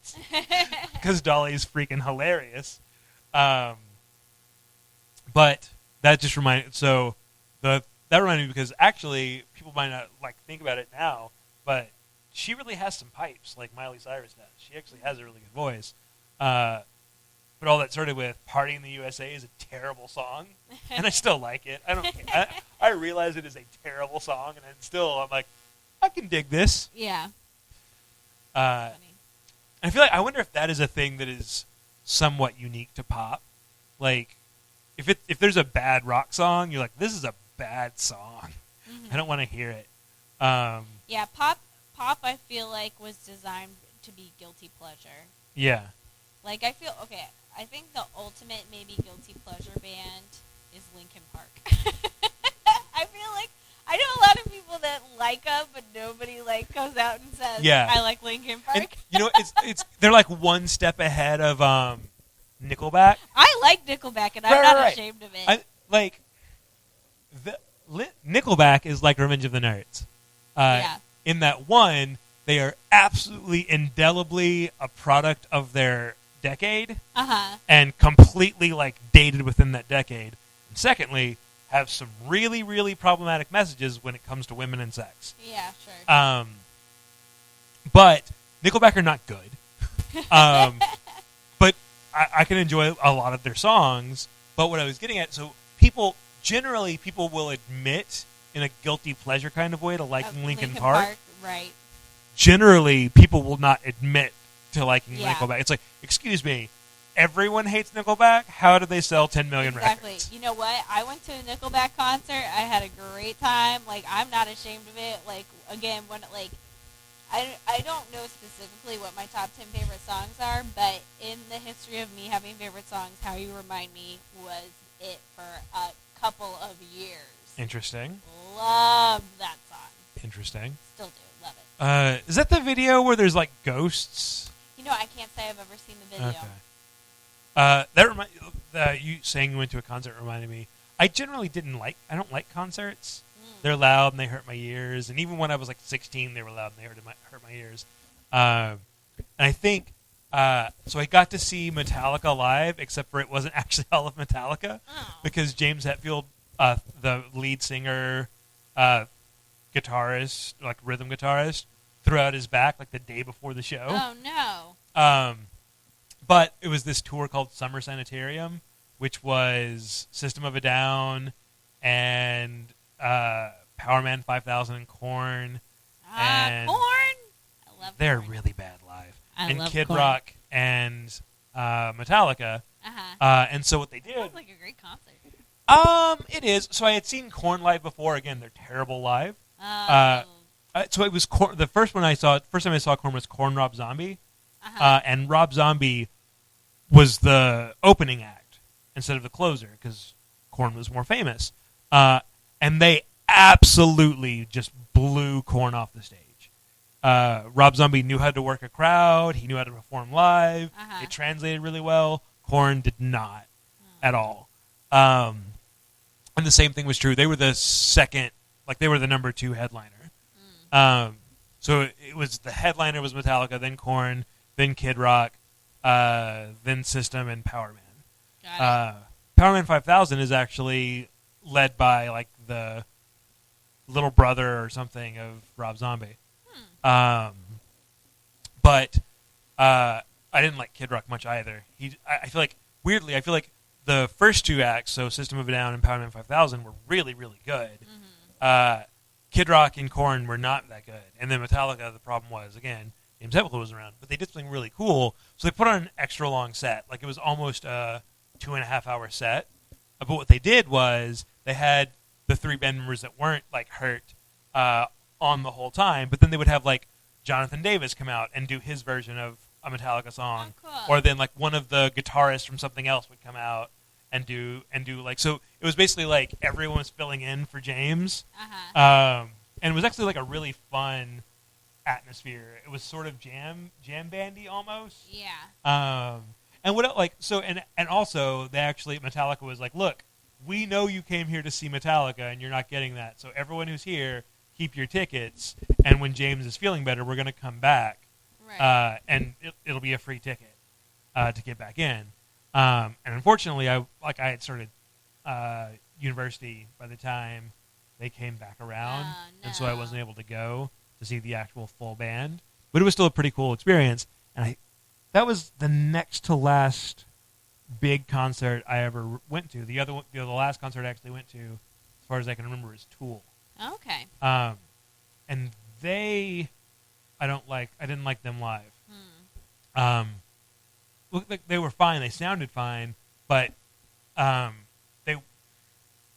[SPEAKER 1] because Dolly's freaking hilarious. But that just reminded. So that reminded me because actually people might not like think about it now, but she really has some pipes like Miley Cyrus does. She actually has a really good voice. But all that started with "Party in the USA" is a terrible song, and I still like it. I don't. I realize it is a terrible song, and I'm like. I can dig this.
[SPEAKER 2] Yeah.
[SPEAKER 1] I feel like I wonder if that is a thing that is somewhat unique to pop. Like, if there's a bad rock song, you're like, this is a bad song.
[SPEAKER 2] Mm-hmm.
[SPEAKER 1] I don't want to hear it.
[SPEAKER 2] Yeah, pop. I feel like was designed to be guilty pleasure.
[SPEAKER 1] Yeah.
[SPEAKER 2] Like I think the ultimate maybe guilty pleasure band is Linkin Park. I feel like. I know a lot of people that like them, but nobody like goes out and says,
[SPEAKER 1] Yeah.
[SPEAKER 2] "I like Linkin Park."
[SPEAKER 1] And, you know, it's they're like one step ahead of Nickelback.
[SPEAKER 2] I like Nickelback, and I'm not ashamed of it.
[SPEAKER 1] Nickelback is like Revenge of the Nerds.
[SPEAKER 2] Yeah.
[SPEAKER 1] In that one, they are absolutely indelibly a product of their decade, and completely like dated within that decade. And secondly, have some really, really problematic messages when it comes to women and sex.
[SPEAKER 2] Yeah, sure.
[SPEAKER 1] But Nickelback are not good. But I can enjoy a lot of their songs. But what I was getting at, so people will admit in a guilty pleasure kind of way to liking Linkin Park.
[SPEAKER 2] Right.
[SPEAKER 1] Generally, people will not admit to liking
[SPEAKER 2] Yeah.
[SPEAKER 1] Nickelback. It's like, excuse me, everyone hates Nickelback. How do they sell 10 million
[SPEAKER 2] Exactly.
[SPEAKER 1] records?
[SPEAKER 2] You know what? I went to a Nickelback concert. I had a great time. Like, I'm not ashamed of it. Like, again, when like, I don't know specifically what my top 10 favorite songs are, but in the history of me having favorite songs, How You Remind Me was it for a couple of years.
[SPEAKER 1] Interesting.
[SPEAKER 2] Loved that song.
[SPEAKER 1] Interesting.
[SPEAKER 2] Still do. Love it.
[SPEAKER 1] Is that the video where there's like ghosts?
[SPEAKER 2] You know, I can't say I've ever seen the video.
[SPEAKER 1] Okay. You saying you went to a concert reminded me. I generally I don't like concerts. They're loud and they hurt my ears. And even when I was like 16, they were loud and they hurt my ears. And I think so. I got to see Metallica live, except for it wasn't actually all of Metallica because James Hetfield, the lead singer, guitarist, like rhythm guitarist, threw out his back like the day before the show.
[SPEAKER 2] Oh no.
[SPEAKER 1] But it was this tour called Summer Sanitarium, which was System of a Down and Power Man 5000 and Korn. And
[SPEAKER 2] Korn. I love.
[SPEAKER 1] They're
[SPEAKER 2] Korn.
[SPEAKER 1] really bad live.
[SPEAKER 2] I
[SPEAKER 1] and
[SPEAKER 2] love
[SPEAKER 1] Kid
[SPEAKER 2] Korn.
[SPEAKER 1] Rock and Metallica. And so what they did.
[SPEAKER 2] Sounds like a great concert.
[SPEAKER 1] It is. So I had seen Korn live before. Again, they're terrible live. So it was the first time I saw Korn was Korn Rob Zombie. And Rob Zombie was the opening act instead of the closer because Korn was more famous. And they absolutely just blew Korn off the stage. Rob Zombie knew how to work a crowd. He knew how to perform live. It translated really well. Korn did not at all. And the same thing was true. They were the second, like they were the number 2 headliner. So it was the headliner was Metallica, then Korn, then Kid Rock, then System, and Power Man.
[SPEAKER 2] Got it.
[SPEAKER 1] Power Man 5000 is actually led by like the little brother or something of Rob Zombie. But I didn't like Kid Rock much either. I feel like weirdly, the first 2 acts, so System of a Down and Power Man 5000, were really, really good. Kid Rock and Korn were not that good. And then Metallica, the problem was, again, James Hetfield was around, but they did something really cool. So they put on an extra long set. Like, it was almost a 2.5-hour set. But what they did was they had the 3 band members that weren't, like, hurt on the whole time. But then they would have like Jonathan Davis come out and do his version of a Metallica song,
[SPEAKER 2] Oh, cool.
[SPEAKER 1] or then like one of the guitarists from something else would come out and do like, so it was basically like everyone was filling in for James, and it was actually like a really fun atmosphere. It was sort of jam bandy almost.
[SPEAKER 2] Yeah.
[SPEAKER 1] And what like so and also they actually Metallica was like, look, we know you came here to see Metallica and you're not getting that, so everyone who's here, keep your tickets, and when James is feeling better, we're going to come back,
[SPEAKER 2] Right.
[SPEAKER 1] and it'll be a free ticket to get back in. And unfortunately, I had started university by the time they came back around,
[SPEAKER 2] Oh,
[SPEAKER 1] and so I
[SPEAKER 2] no.
[SPEAKER 1] wasn't able to go to see the actual full band. But it was still a pretty cool experience, and that was the next to last big concert I ever went to. The last concert I actually went to, as far as I can remember, is Tool.
[SPEAKER 2] Okay.
[SPEAKER 1] And I didn't like them live. Looked like they were fine. They sounded fine, but they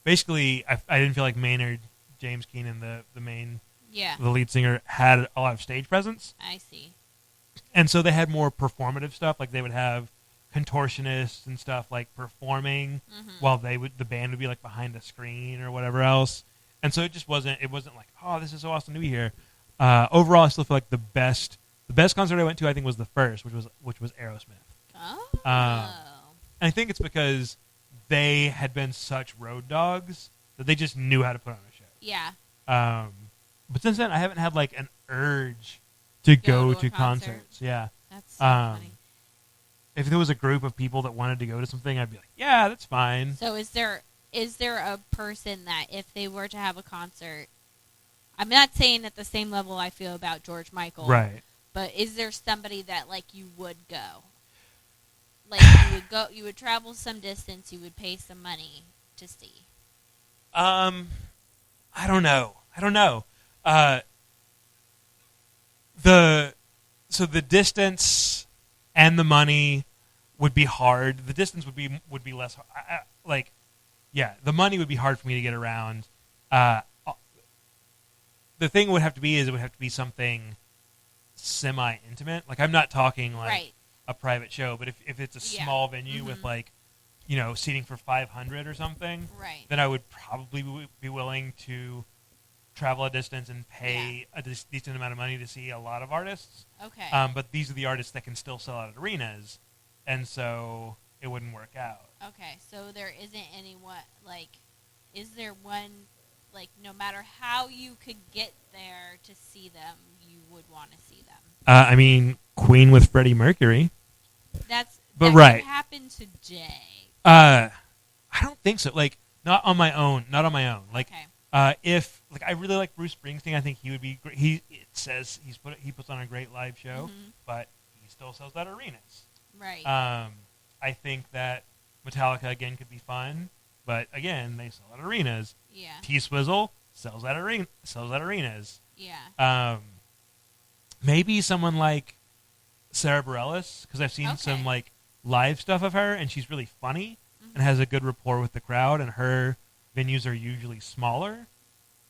[SPEAKER 1] basically I didn't feel like Maynard James Keenan, the main
[SPEAKER 2] Yeah.
[SPEAKER 1] the lead singer, had a lot of stage presence,
[SPEAKER 2] I see.
[SPEAKER 1] and so they had more performative stuff. Like they would have contortionists and stuff like performing while the band would be like behind a screen or whatever else. And so it wasn't like, oh, this is so awesome to be here. Overall, I still feel like the best concert I went to, I think, was the first, which was Aerosmith.
[SPEAKER 2] Oh.
[SPEAKER 1] And I think it's because they had been such road dogs that they just knew how to put on a show.
[SPEAKER 2] Yeah.
[SPEAKER 1] But since then, I haven't had like an urge to go
[SPEAKER 2] to
[SPEAKER 1] to
[SPEAKER 2] a concert.
[SPEAKER 1] concerts. Yeah.
[SPEAKER 2] That's so
[SPEAKER 1] Um,
[SPEAKER 2] funny.
[SPEAKER 1] If there was a group of people that wanted to go to something, I'd be like, yeah, that's fine.
[SPEAKER 2] So is there a person that if they were to have a concert, I'm not saying at the same level I feel about George Michael,
[SPEAKER 1] Right.
[SPEAKER 2] but is there somebody that like you would go? Like you would travel some distance, you would pay some money to see.
[SPEAKER 1] I don't know. The distance and the money would be hard. The distance would be less the money would be hard for me to get around. The thing would have to be it would have to be something semi-intimate. Like I'm not talking like
[SPEAKER 2] Right.
[SPEAKER 1] a private show, but if it's a small venue with like, seating for 500 or something,
[SPEAKER 2] Right.
[SPEAKER 1] then I would probably be willing to travel a distance and pay a decent amount of money to see a lot of artists.
[SPEAKER 2] Okay.
[SPEAKER 1] But these are the artists that can still sell out at arenas, and so it wouldn't work out.
[SPEAKER 2] Okay. So there isn't anyone like, is there one like no matter how you could get there to see them, you would want to see them?
[SPEAKER 1] I mean, Queen with Freddie Mercury. That
[SPEAKER 2] Could happen to Jay.
[SPEAKER 1] I don't think so. Like, not on my own. Like,
[SPEAKER 2] Okay.
[SPEAKER 1] if like I really like Bruce Springsteen, I think he would be great. He puts on a great live show, but he still sells out arenas.
[SPEAKER 2] Right.
[SPEAKER 1] I think that Metallica again could be fun, but again they sell out arenas.
[SPEAKER 2] Yeah.
[SPEAKER 1] T-Swizzle sells out arenas.
[SPEAKER 2] Yeah.
[SPEAKER 1] Maybe someone like Sarah Bareilles, because I've seen some like live stuff of her, and she's really funny and has a good rapport with the crowd, and her venues are usually smaller.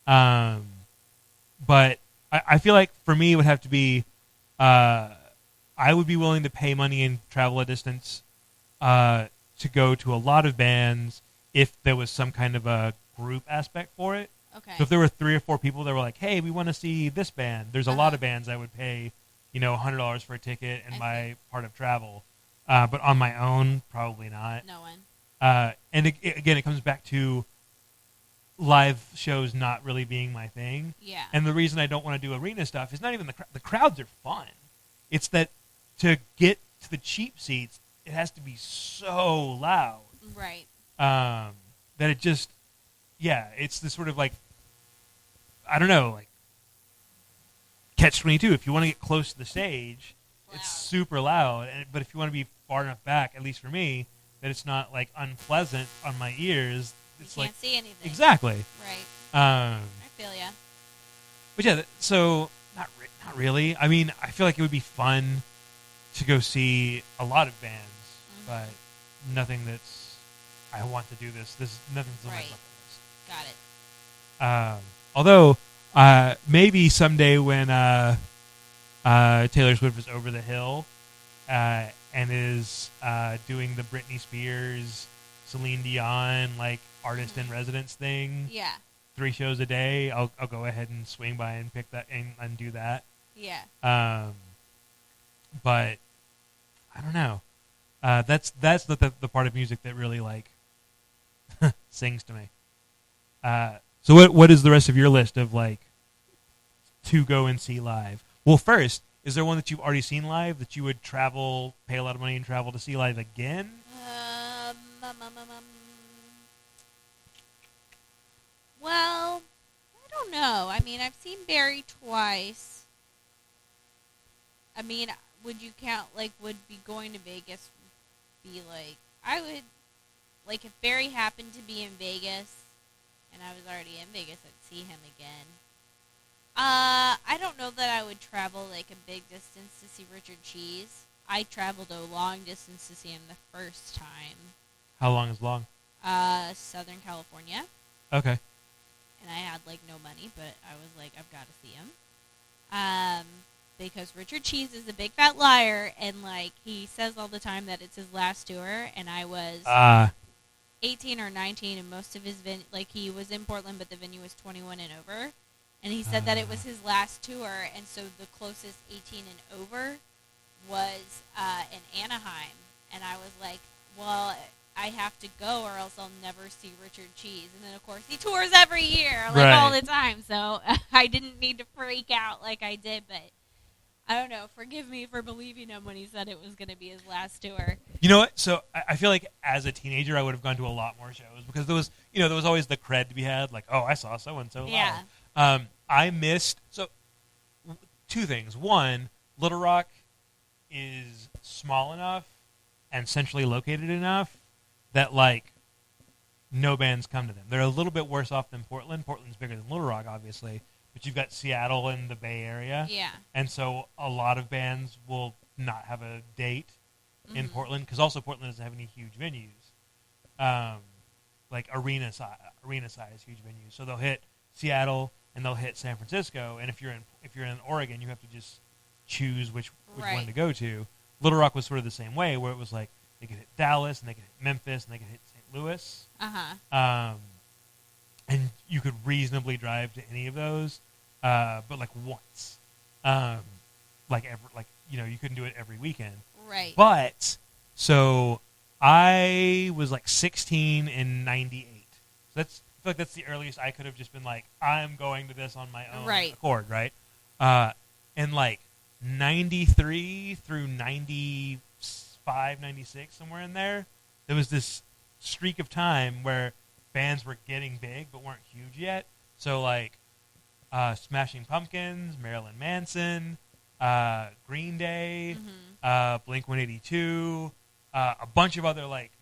[SPEAKER 1] But I feel like for me it would have to be I would be willing to pay money and travel a distance to go to a lot of bands if there was some kind of a group aspect for it.
[SPEAKER 2] Okay.
[SPEAKER 1] So if there were 3 or 4 people that were like, hey, we want to see this band, there's a lot of bands I would pay, $100 for a ticket and my part of travel. But on my own, probably not.
[SPEAKER 2] No one.
[SPEAKER 1] And again, it comes back to live shows not really being my thing.
[SPEAKER 2] Yeah.
[SPEAKER 1] And the reason I don't want to do arena stuff is not even the crowds are fun. It's that to get to the cheap seats, it has to be so loud.
[SPEAKER 2] Right.
[SPEAKER 1] That it just, it's this sort of like, I don't know, like catch-22. If you want to get close to the stage, it's super loud. But if you want to be far enough back, at least for me, that it's not like unpleasant on my ears, it's
[SPEAKER 2] you
[SPEAKER 1] like
[SPEAKER 2] can't see anything.
[SPEAKER 1] exactly.
[SPEAKER 2] Right. I feel ya.
[SPEAKER 1] But yeah, so not really. I mean, I feel like it would be fun to go see a lot of bands, but nothing that's I want to do this. This nothing's on my bucket list.
[SPEAKER 2] Got it.
[SPEAKER 1] Although maybe someday when Taylor Swift is over the hill and is doing the Britney Spears, Celine Dion like artist in residence thing.
[SPEAKER 2] Yeah.
[SPEAKER 1] 3 shows a day. I'll go ahead and swing by and pick that and do that.
[SPEAKER 2] Yeah.
[SPEAKER 1] But I don't know. That's the part of music that really like sings to me. So what is the rest of your list of like to go and see live? Well, first, is there one that you've already seen live that you would travel, pay a lot of money and travel to see live again?
[SPEAKER 2] Well, I don't know. I mean, I've seen Barry twice. I mean, would you count, like, would be going to Vegas be, like, I would, like, if Barry happened to be in Vegas, and I was already in Vegas, I'd see him again. I don't know that I would travel, like, a big distance to see Richard Cheese. I traveled a long distance to see him the first time.
[SPEAKER 1] How long is long?
[SPEAKER 2] Southern California.
[SPEAKER 1] Okay.
[SPEAKER 2] And I had, like, no money, but I was like, I've got to see him. Because Richard Cheese is a big fat liar, and, like, he says all the time that it's his last tour, and I was 18 or 19, and most of his he was in Portland, but the venue was 21 and over, and he said that it was his last tour, and so the closest 18 and over was in Anaheim, and I was like, well, I have to go or else I'll never see Richard Cheese. And then, of course, he tours every year, like,
[SPEAKER 1] right.
[SPEAKER 2] all the time. So I didn't need to freak out like I did. But I don't know. Forgive me for believing him when he said it was going to be his last tour.
[SPEAKER 1] You know what? So I feel like as a teenager, I would have gone to a lot more shows because there was always the cred to be had. Like, oh, I saw so-and-so live.
[SPEAKER 2] Yeah.
[SPEAKER 1] I missed. So 2 things. One, Little Rock is small enough and centrally located enough that, like, no bands come to them. They're a little bit worse off than Portland. Portland's bigger than Little Rock, obviously, but you've got Seattle and the Bay Area.
[SPEAKER 2] Yeah.
[SPEAKER 1] And so a lot of bands will not have a date in Portland because also Portland doesn't have any huge venues, like arena size huge venues. So they'll hit Seattle and they'll hit San Francisco. And if you're in Oregon, you have to just choose which
[SPEAKER 2] Right.
[SPEAKER 1] one to go to. Little Rock was sort of the same way, where it was like they could hit Dallas and they could hit Memphis and they could hit St. Louis. And you could reasonably drive to any of those, but like once, you couldn't do it every weekend.
[SPEAKER 2] Right.
[SPEAKER 1] But so I was like 16 in '98. So I feel like that's the earliest I could have just been like, I'm going to this on my own accord, right? And like 93 through 95, 96, somewhere in there was this streak of time where bands were getting big but weren't huge yet. So like Smashing Pumpkins, Marilyn Manson, Green Day, Blink-182, a bunch of other like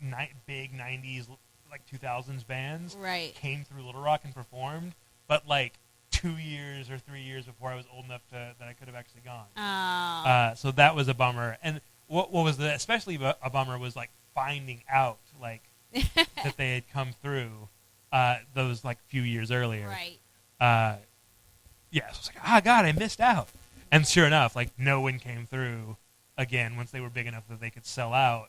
[SPEAKER 1] big 90s, like 2000s bands came through Little Rock and performed, but like 2 years or 3 years before I was old enough that I could have actually gone. So that was a bummer. And what was especially a bummer was like finding out like that they had come through those like few years earlier.
[SPEAKER 2] Right.
[SPEAKER 1] So I was like, God, I missed out. And sure enough, like no one came through again once they were big enough that they could sell out,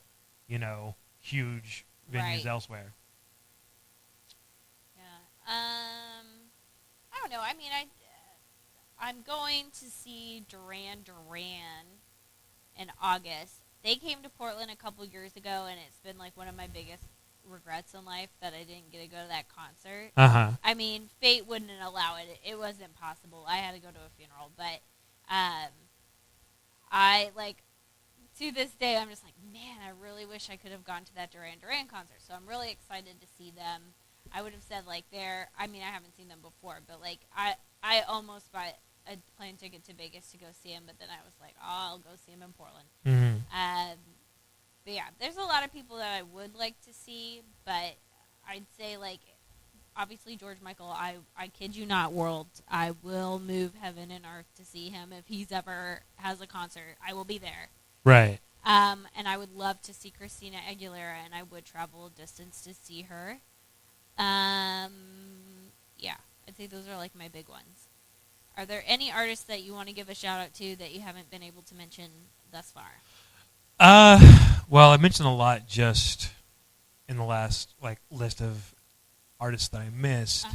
[SPEAKER 1] huge venues elsewhere.
[SPEAKER 2] Yeah. I don't know. I mean, I'm going to see Duran Duran in August. They came to Portland a couple years ago, and it's been like one of my biggest regrets in life that I didn't get to go to that concert. I mean, fate wouldn't allow it. It wasn't possible. I had to go to a funeral, but I like to this day I'm just like, man, I really wish I could have gone to that Duran Duran concert. So I'm really excited to see them. I would have said like I haven't seen them before, but like I almost bought a plane ticket to Vegas to go see him, but then I was like, I'll go see him in Portland. But yeah, there's a lot of people that I would like to see, but I'd say like obviously George Michael, I kid you not, world, I will move heaven and earth to see him. If he's ever has a concert, I will be there.
[SPEAKER 1] Right.
[SPEAKER 2] And I would love to see Christina Aguilera, and I would travel a distance to see her. Yeah, I'd say those are like my big ones. Are there any artists that you want to give a shout out to that you haven't been able to mention thus far?
[SPEAKER 1] Well, I mentioned a lot just in the last list of artists that I missed.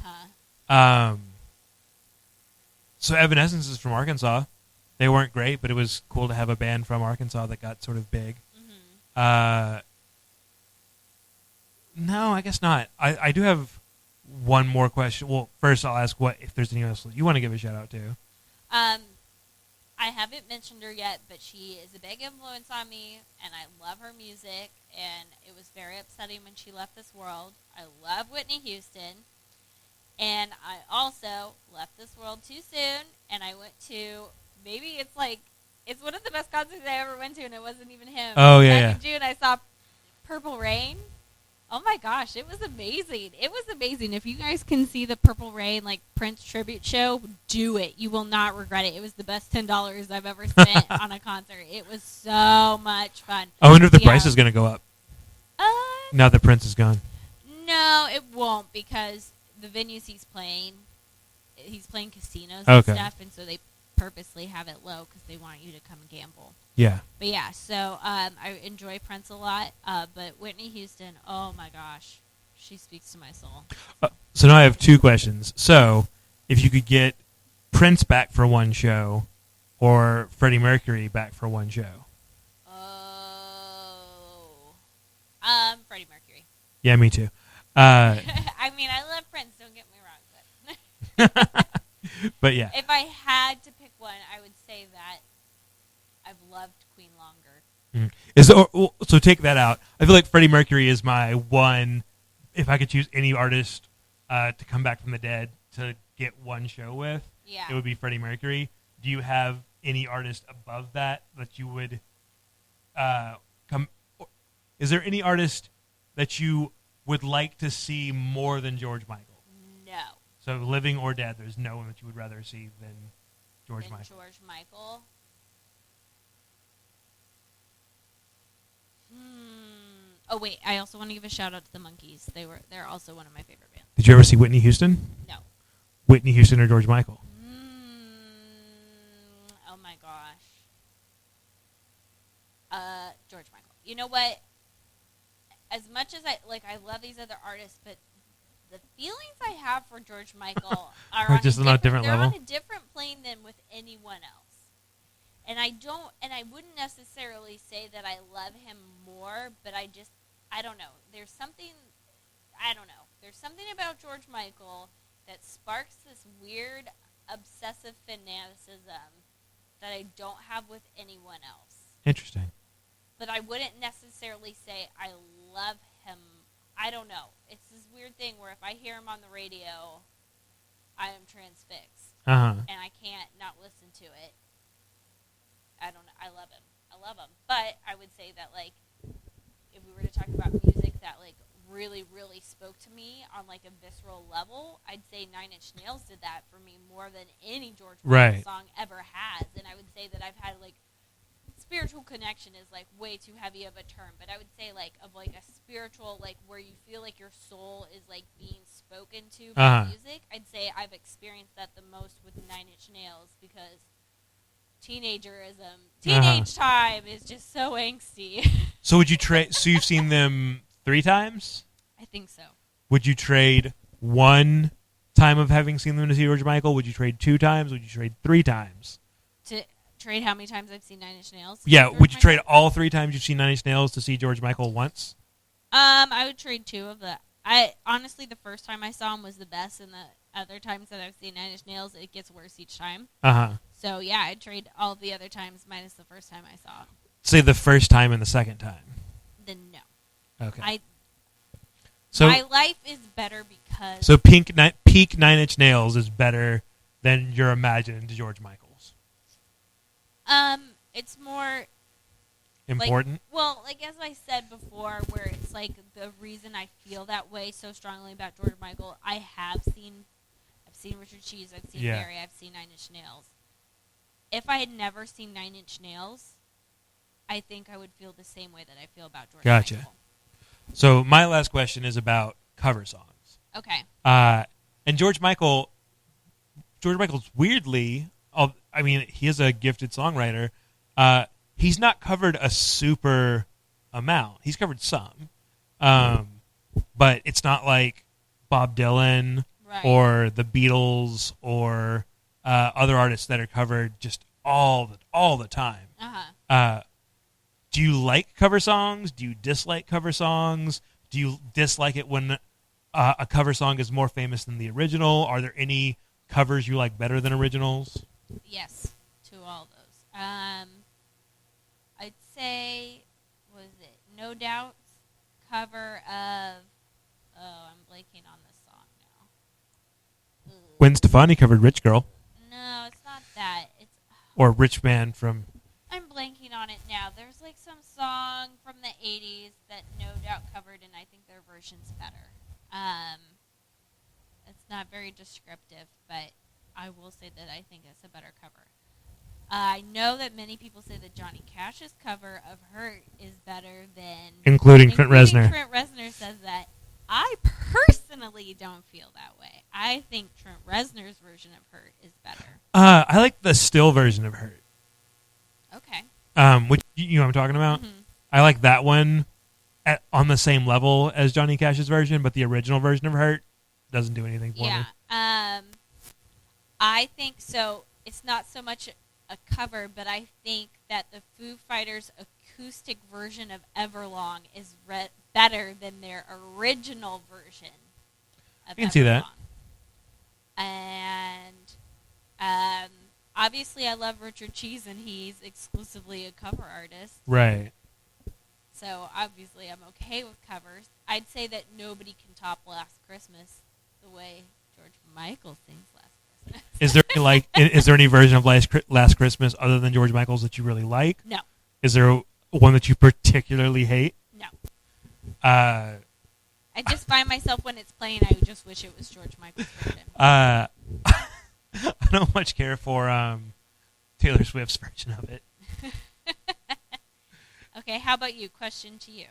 [SPEAKER 1] So Evanescence is from Arkansas. They weren't great, but it was cool to have a band from Arkansas that got sort of big. No, I guess not. I do have one more question. Well, first I'll ask if there's anyone else you want to give a shout out to.
[SPEAKER 2] I haven't mentioned her yet, but she is a big influence on me, and I love her music, and it was very upsetting when she left this world. I love Whitney Houston, and I also left this world too soon, and I went to, it's one of the best concerts I ever went to, and it wasn't even him.
[SPEAKER 1] Oh, yeah.
[SPEAKER 2] Back in June, I saw Purple Rain. Oh my gosh, it was amazing. It was amazing. If you guys can see the Purple Rain Prince tribute show, do it. You will not regret it. It was the best $10 I've ever spent on a concert. It was so much fun.
[SPEAKER 1] I wonder if the price is going to go up now that Prince is gone.
[SPEAKER 2] No, it won't, because the venues he's playing casinos and stuff, and so they purposely have it low because they want you to come gamble.
[SPEAKER 1] Yeah.
[SPEAKER 2] But yeah, so I enjoy Prince a lot, but Whitney Houston, oh my gosh, she speaks to my soul.
[SPEAKER 1] So now I have two questions. So, if you could get Prince back for one show, or Freddie Mercury back for one show?
[SPEAKER 2] Freddie Mercury.
[SPEAKER 1] Yeah, me too.
[SPEAKER 2] I mean, I love Prince, don't get me wrong, but...
[SPEAKER 1] But yeah.
[SPEAKER 2] If I had to pick one, I would say that I've loved Queen longer.
[SPEAKER 1] So take that out. I feel like Freddie Mercury is my one, if I could choose any artist to come back from the dead to get one show with, it would be Freddie Mercury. Do you have any artist above that you would come? Is there any artist that you would like to see more than George Michael?
[SPEAKER 2] No.
[SPEAKER 1] So living or dead, there's no one that you would rather see than George
[SPEAKER 2] Michael. Oh wait, I also want to give a shout out to the Monkees. They're also one of my favorite bands.
[SPEAKER 1] Did you ever see Whitney Houston?
[SPEAKER 2] No.
[SPEAKER 1] Whitney Houston or George Michael?
[SPEAKER 2] Oh my gosh. George Michael. You know what? As much as I love these other artists, but the feelings I have for George Michael are
[SPEAKER 1] just on a different level.
[SPEAKER 2] They're on a different plane than with anyone else. And I wouldn't necessarily say that I love him more, but I don't know. There's something about George Michael that sparks this weird obsessive fanaticism that I don't have with anyone else.
[SPEAKER 1] Interesting.
[SPEAKER 2] But I wouldn't necessarily say I love him. I don't know. It's this weird thing where if I hear him on the radio, I am transfixed. And I can't not listen to it. I don't know. I love him. But I would say that, if we were to talk about music that, really, really spoke to me on, a visceral level, I'd say Nine Inch Nails did that for me more than any George Michael song ever has. And I would say that I've had, spiritual connection is way too heavy of a term, but I would say of a spiritual where you feel like your soul is being spoken to by music. I'd say I've experienced that the most with Nine Inch Nails because teenage time is just so angsty.
[SPEAKER 1] So would you trade? So you've seen them 3 times?
[SPEAKER 2] I think so.
[SPEAKER 1] Would you trade one time of having seen them to see George Michael? Would you trade 2 times? Would you trade 3 times?
[SPEAKER 2] To trade how many times I've seen Nine Inch Nails?
[SPEAKER 1] Yeah, would you trade all 3 times you've seen Nine Inch Nails to see George Michael once?
[SPEAKER 2] I would trade 2 of the. Honestly, the first time I saw him was the best, and the other times that I've seen Nine Inch Nails, it gets worse each time. So yeah, I'd trade all of the other times minus the first time I saw him.
[SPEAKER 1] Say the first time and the second time.
[SPEAKER 2] Then no.
[SPEAKER 1] Okay.
[SPEAKER 2] So my life is better because.
[SPEAKER 1] So peak Nine Inch Nails is better than your imagined George Michael's.
[SPEAKER 2] It's more
[SPEAKER 1] important.
[SPEAKER 2] As I said before, where it's the reason I feel that way so strongly about George Michael. I've seen Richard Cheese, I've seen Barry, I've seen Nine Inch Nails. If I had never seen Nine Inch Nails, I think I would feel the same way that I feel about George Michael.
[SPEAKER 1] So my last question is about cover songs.
[SPEAKER 2] Okay.
[SPEAKER 1] And George Michael George Michael's weirdly, I mean, he is a gifted songwriter. He's not covered a super amount. He's covered some, but it's not like Bob Dylan
[SPEAKER 2] Right.
[SPEAKER 1] or the Beatles or other artists that are covered just all the time. Do you like cover songs? Do you dislike cover songs? Do you dislike it when a cover song is more famous than the original? Are there any covers you like better than originals?
[SPEAKER 2] Yes, to all those. I'd say, was it No Doubt's cover of? Oh, I'm blanking on the song now. Ugh.
[SPEAKER 1] Gwen Stefani covered "Rich Girl"
[SPEAKER 2] No, it's not that. It's
[SPEAKER 1] or "Rich Man" from.
[SPEAKER 2] I'm blanking on it now. There's like some song from the 80s that No Doubt covered, and I think their version's better. It's not very descriptive, but I will say that I think it's a better cover. I know that many people say that Johnny Cash's cover of "Hurt" is better than...
[SPEAKER 1] Including Trent Reznor.
[SPEAKER 2] Trent Reznor says that. I personally don't feel that way. I think Trent Reznor's version of "Hurt" is better.
[SPEAKER 1] I like the still version of "Hurt."
[SPEAKER 2] Okay.
[SPEAKER 1] Which you know what I'm talking about?
[SPEAKER 2] Mhm.
[SPEAKER 1] I like that one on the same level as Johnny Cash's version, but the original version of "Hurt" doesn't do anything for me.
[SPEAKER 2] Yeah. I think so. It's not so much a cover, but I think that the Foo Fighters acoustic version of Everlong is better than their original version of
[SPEAKER 1] I can see that.
[SPEAKER 2] And obviously I love Richard Cheese, and he's exclusively a cover artist.
[SPEAKER 1] Right.
[SPEAKER 2] So obviously I'm okay with covers. I'd say that nobody can top Last Christmas the way George Michael sings Last Christmas.
[SPEAKER 1] Is there any version of Last Christmas other than George Michael's that you really like?
[SPEAKER 2] No.
[SPEAKER 1] Is there one that you particularly hate?
[SPEAKER 2] No.
[SPEAKER 1] I
[SPEAKER 2] I just find myself when it's playing, I just wish it was George Michael's version.
[SPEAKER 1] I don't much care for Taylor Swift's version of it.
[SPEAKER 2] Okay, how about you? Question to you.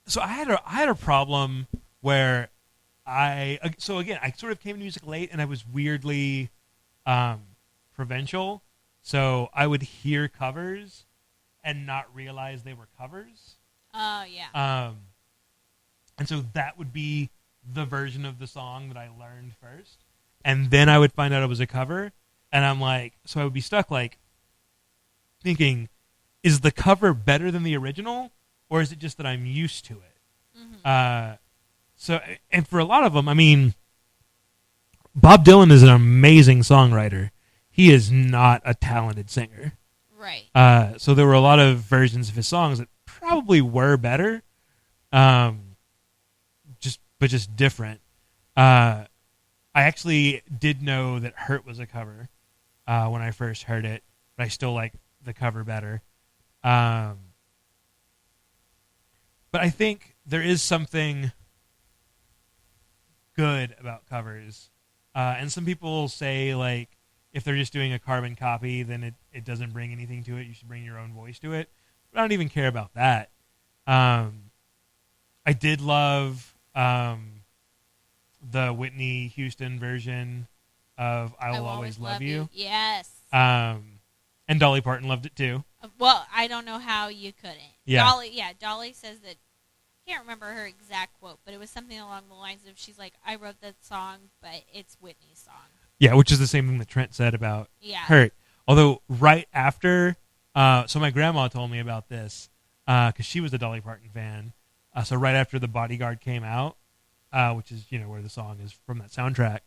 [SPEAKER 1] So I had a problem where I sort of came to music late, and I was weirdly provincial. So I would hear covers and not realize they were covers.
[SPEAKER 2] Oh, yeah.
[SPEAKER 1] And so that would be the version of the song that I learned first. And then I would find out it was a cover. And I'm like, so I would be stuck like thinking, is the cover better than the original? Or is it just that I'm used to it?
[SPEAKER 2] Mm-hmm.
[SPEAKER 1] So, and for a lot of them, I mean, Bob Dylan is an amazing songwriter. He is not a talented singer.
[SPEAKER 2] Right.
[SPEAKER 1] So there were a lot of versions of his songs that probably were better, just different. I actually did know that "Hurt" was a cover when I first heard it, but I still like the cover better. But I think there is something good about covers, and some people say like if they're just doing a carbon copy, then it doesn't bring anything to it. You should bring your own voice to it. But I don't even care about that. I did love the Whitney Houston version of "I Will Always Love You."
[SPEAKER 2] Yes.
[SPEAKER 1] And Dolly Parton loved it too.
[SPEAKER 2] Well, I don't know how you couldn't.
[SPEAKER 1] Yeah.
[SPEAKER 2] Dolly says that, I can't remember her exact quote, but it was something along the lines of, she's like, I wrote that song, but it's Whitney's song.
[SPEAKER 1] Yeah, which is the same thing that Trent said about "Hurt." Although right after, so my grandma told me about this because she was a Dolly Parton fan. So right after The Bodyguard came out, which is where the song is from that soundtrack,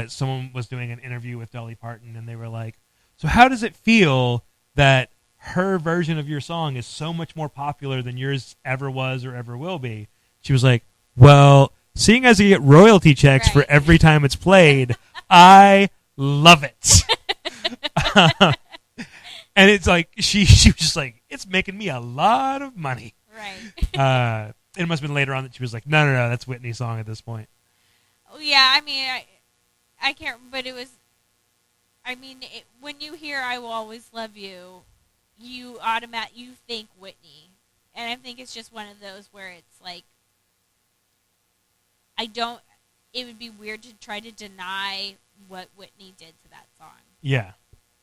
[SPEAKER 1] someone was doing an interview with Dolly Parton, and they were like, "So how does it feel that her version of your song is so much more popular than yours ever was or ever will be?" She was like, "Well, seeing as you get royalty checks for every time it's played, I love it." And it's like she was just like, "It's making me a lot of money."
[SPEAKER 2] Right.
[SPEAKER 1] It must have been later on that she was like, no, that's Whitney's song at this point.
[SPEAKER 2] Oh, yeah, I mean, I can't, but it was, I mean, when you hear "I Will Always Love You," you think Whitney. And I think it's just one of those where it's like, it would be weird to try to deny what Whitney did to that song.
[SPEAKER 1] Yeah.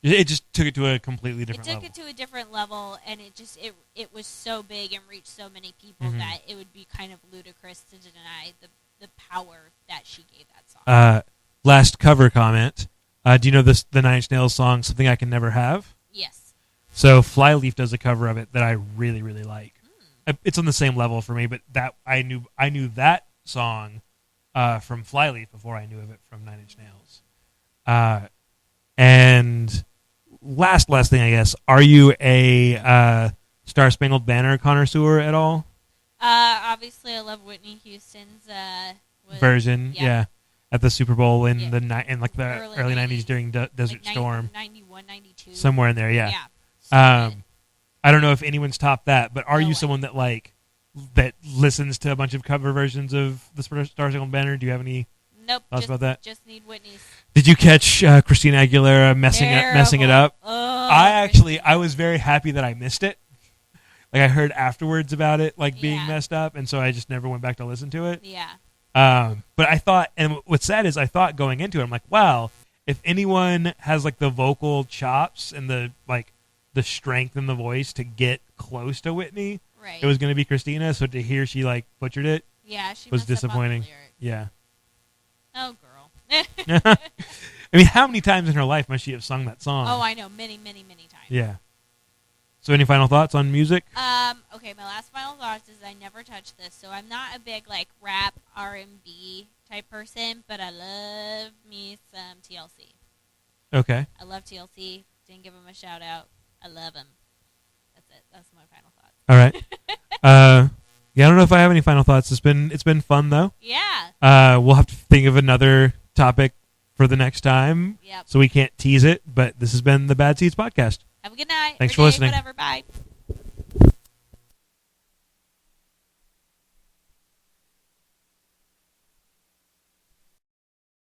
[SPEAKER 1] It just took it to a completely different level.
[SPEAKER 2] It took it to a different level, and it was so big and reached so many people that it would be kind of ludicrous to deny the power that she gave that song.
[SPEAKER 1] Last cover comment. Do you know the Nine Inch Nails song, Something I Can Never Have?
[SPEAKER 2] Yes.
[SPEAKER 1] So Flyleaf does a cover of it that I really, really like. It's on the same level for me, but that I knew that song from Flyleaf before I knew of it from Nine Inch Nails. And last thing, I guess, are you a Star Spangled Banner connoisseur at all?
[SPEAKER 2] Obviously, I love Whitney Houston's
[SPEAKER 1] version. Yeah. At the Super Bowl in the early 90s during Desert Storm.
[SPEAKER 2] 91, 92.
[SPEAKER 1] Somewhere in there, yeah.
[SPEAKER 2] So
[SPEAKER 1] I don't know if anyone's topped that, but are
[SPEAKER 2] No
[SPEAKER 1] you
[SPEAKER 2] way.
[SPEAKER 1] someone that listens to a bunch of cover versions of the Star Spangled Banner? Do you have any
[SPEAKER 2] nope.
[SPEAKER 1] thoughts about that?
[SPEAKER 2] Just need Whitney's.
[SPEAKER 1] Did you catch Christina Aguilera messing it up?
[SPEAKER 2] Oh,
[SPEAKER 1] I was very happy that I missed it. Like, I heard afterwards about it, being
[SPEAKER 2] Yeah.
[SPEAKER 1] messed up, and so I just never went back to listen to it.
[SPEAKER 2] Yeah.
[SPEAKER 1] But I thought, and what's sad is I thought going into it, I'm like, wow, if anyone has the vocal chops and the strength in the voice to get close to Whitney,
[SPEAKER 2] Right.
[SPEAKER 1] it was going to be Christina. So to hear she butchered it
[SPEAKER 2] Yeah, she
[SPEAKER 1] was
[SPEAKER 2] messed up on the
[SPEAKER 1] disappointing.
[SPEAKER 2] lyrics.
[SPEAKER 1] Yeah.
[SPEAKER 2] Oh, girl.
[SPEAKER 1] I mean, how many times in her life must she have sung that song?
[SPEAKER 2] Oh, I know. Many, many, many times.
[SPEAKER 1] Yeah. So any final thoughts on music?
[SPEAKER 2] Okay, my last final thoughts is I never touched this, so I'm not a big rap R&B type person, but I love me some TLC.
[SPEAKER 1] Okay.
[SPEAKER 2] I love TLC. Didn't give him a shout out. I love him. That's it. That's my final thoughts.
[SPEAKER 1] All right. Yeah, I don't know if I have any final thoughts. It's been fun though.
[SPEAKER 2] Yeah.
[SPEAKER 1] We'll have to think of another topic for the next time.
[SPEAKER 2] Yep.
[SPEAKER 1] So we can't tease it, but this has been the Bad Seeds Podcast.
[SPEAKER 2] Have a good night.
[SPEAKER 1] Thanks
[SPEAKER 2] or
[SPEAKER 1] for
[SPEAKER 2] day,
[SPEAKER 1] listening.
[SPEAKER 2] Whatever. Bye.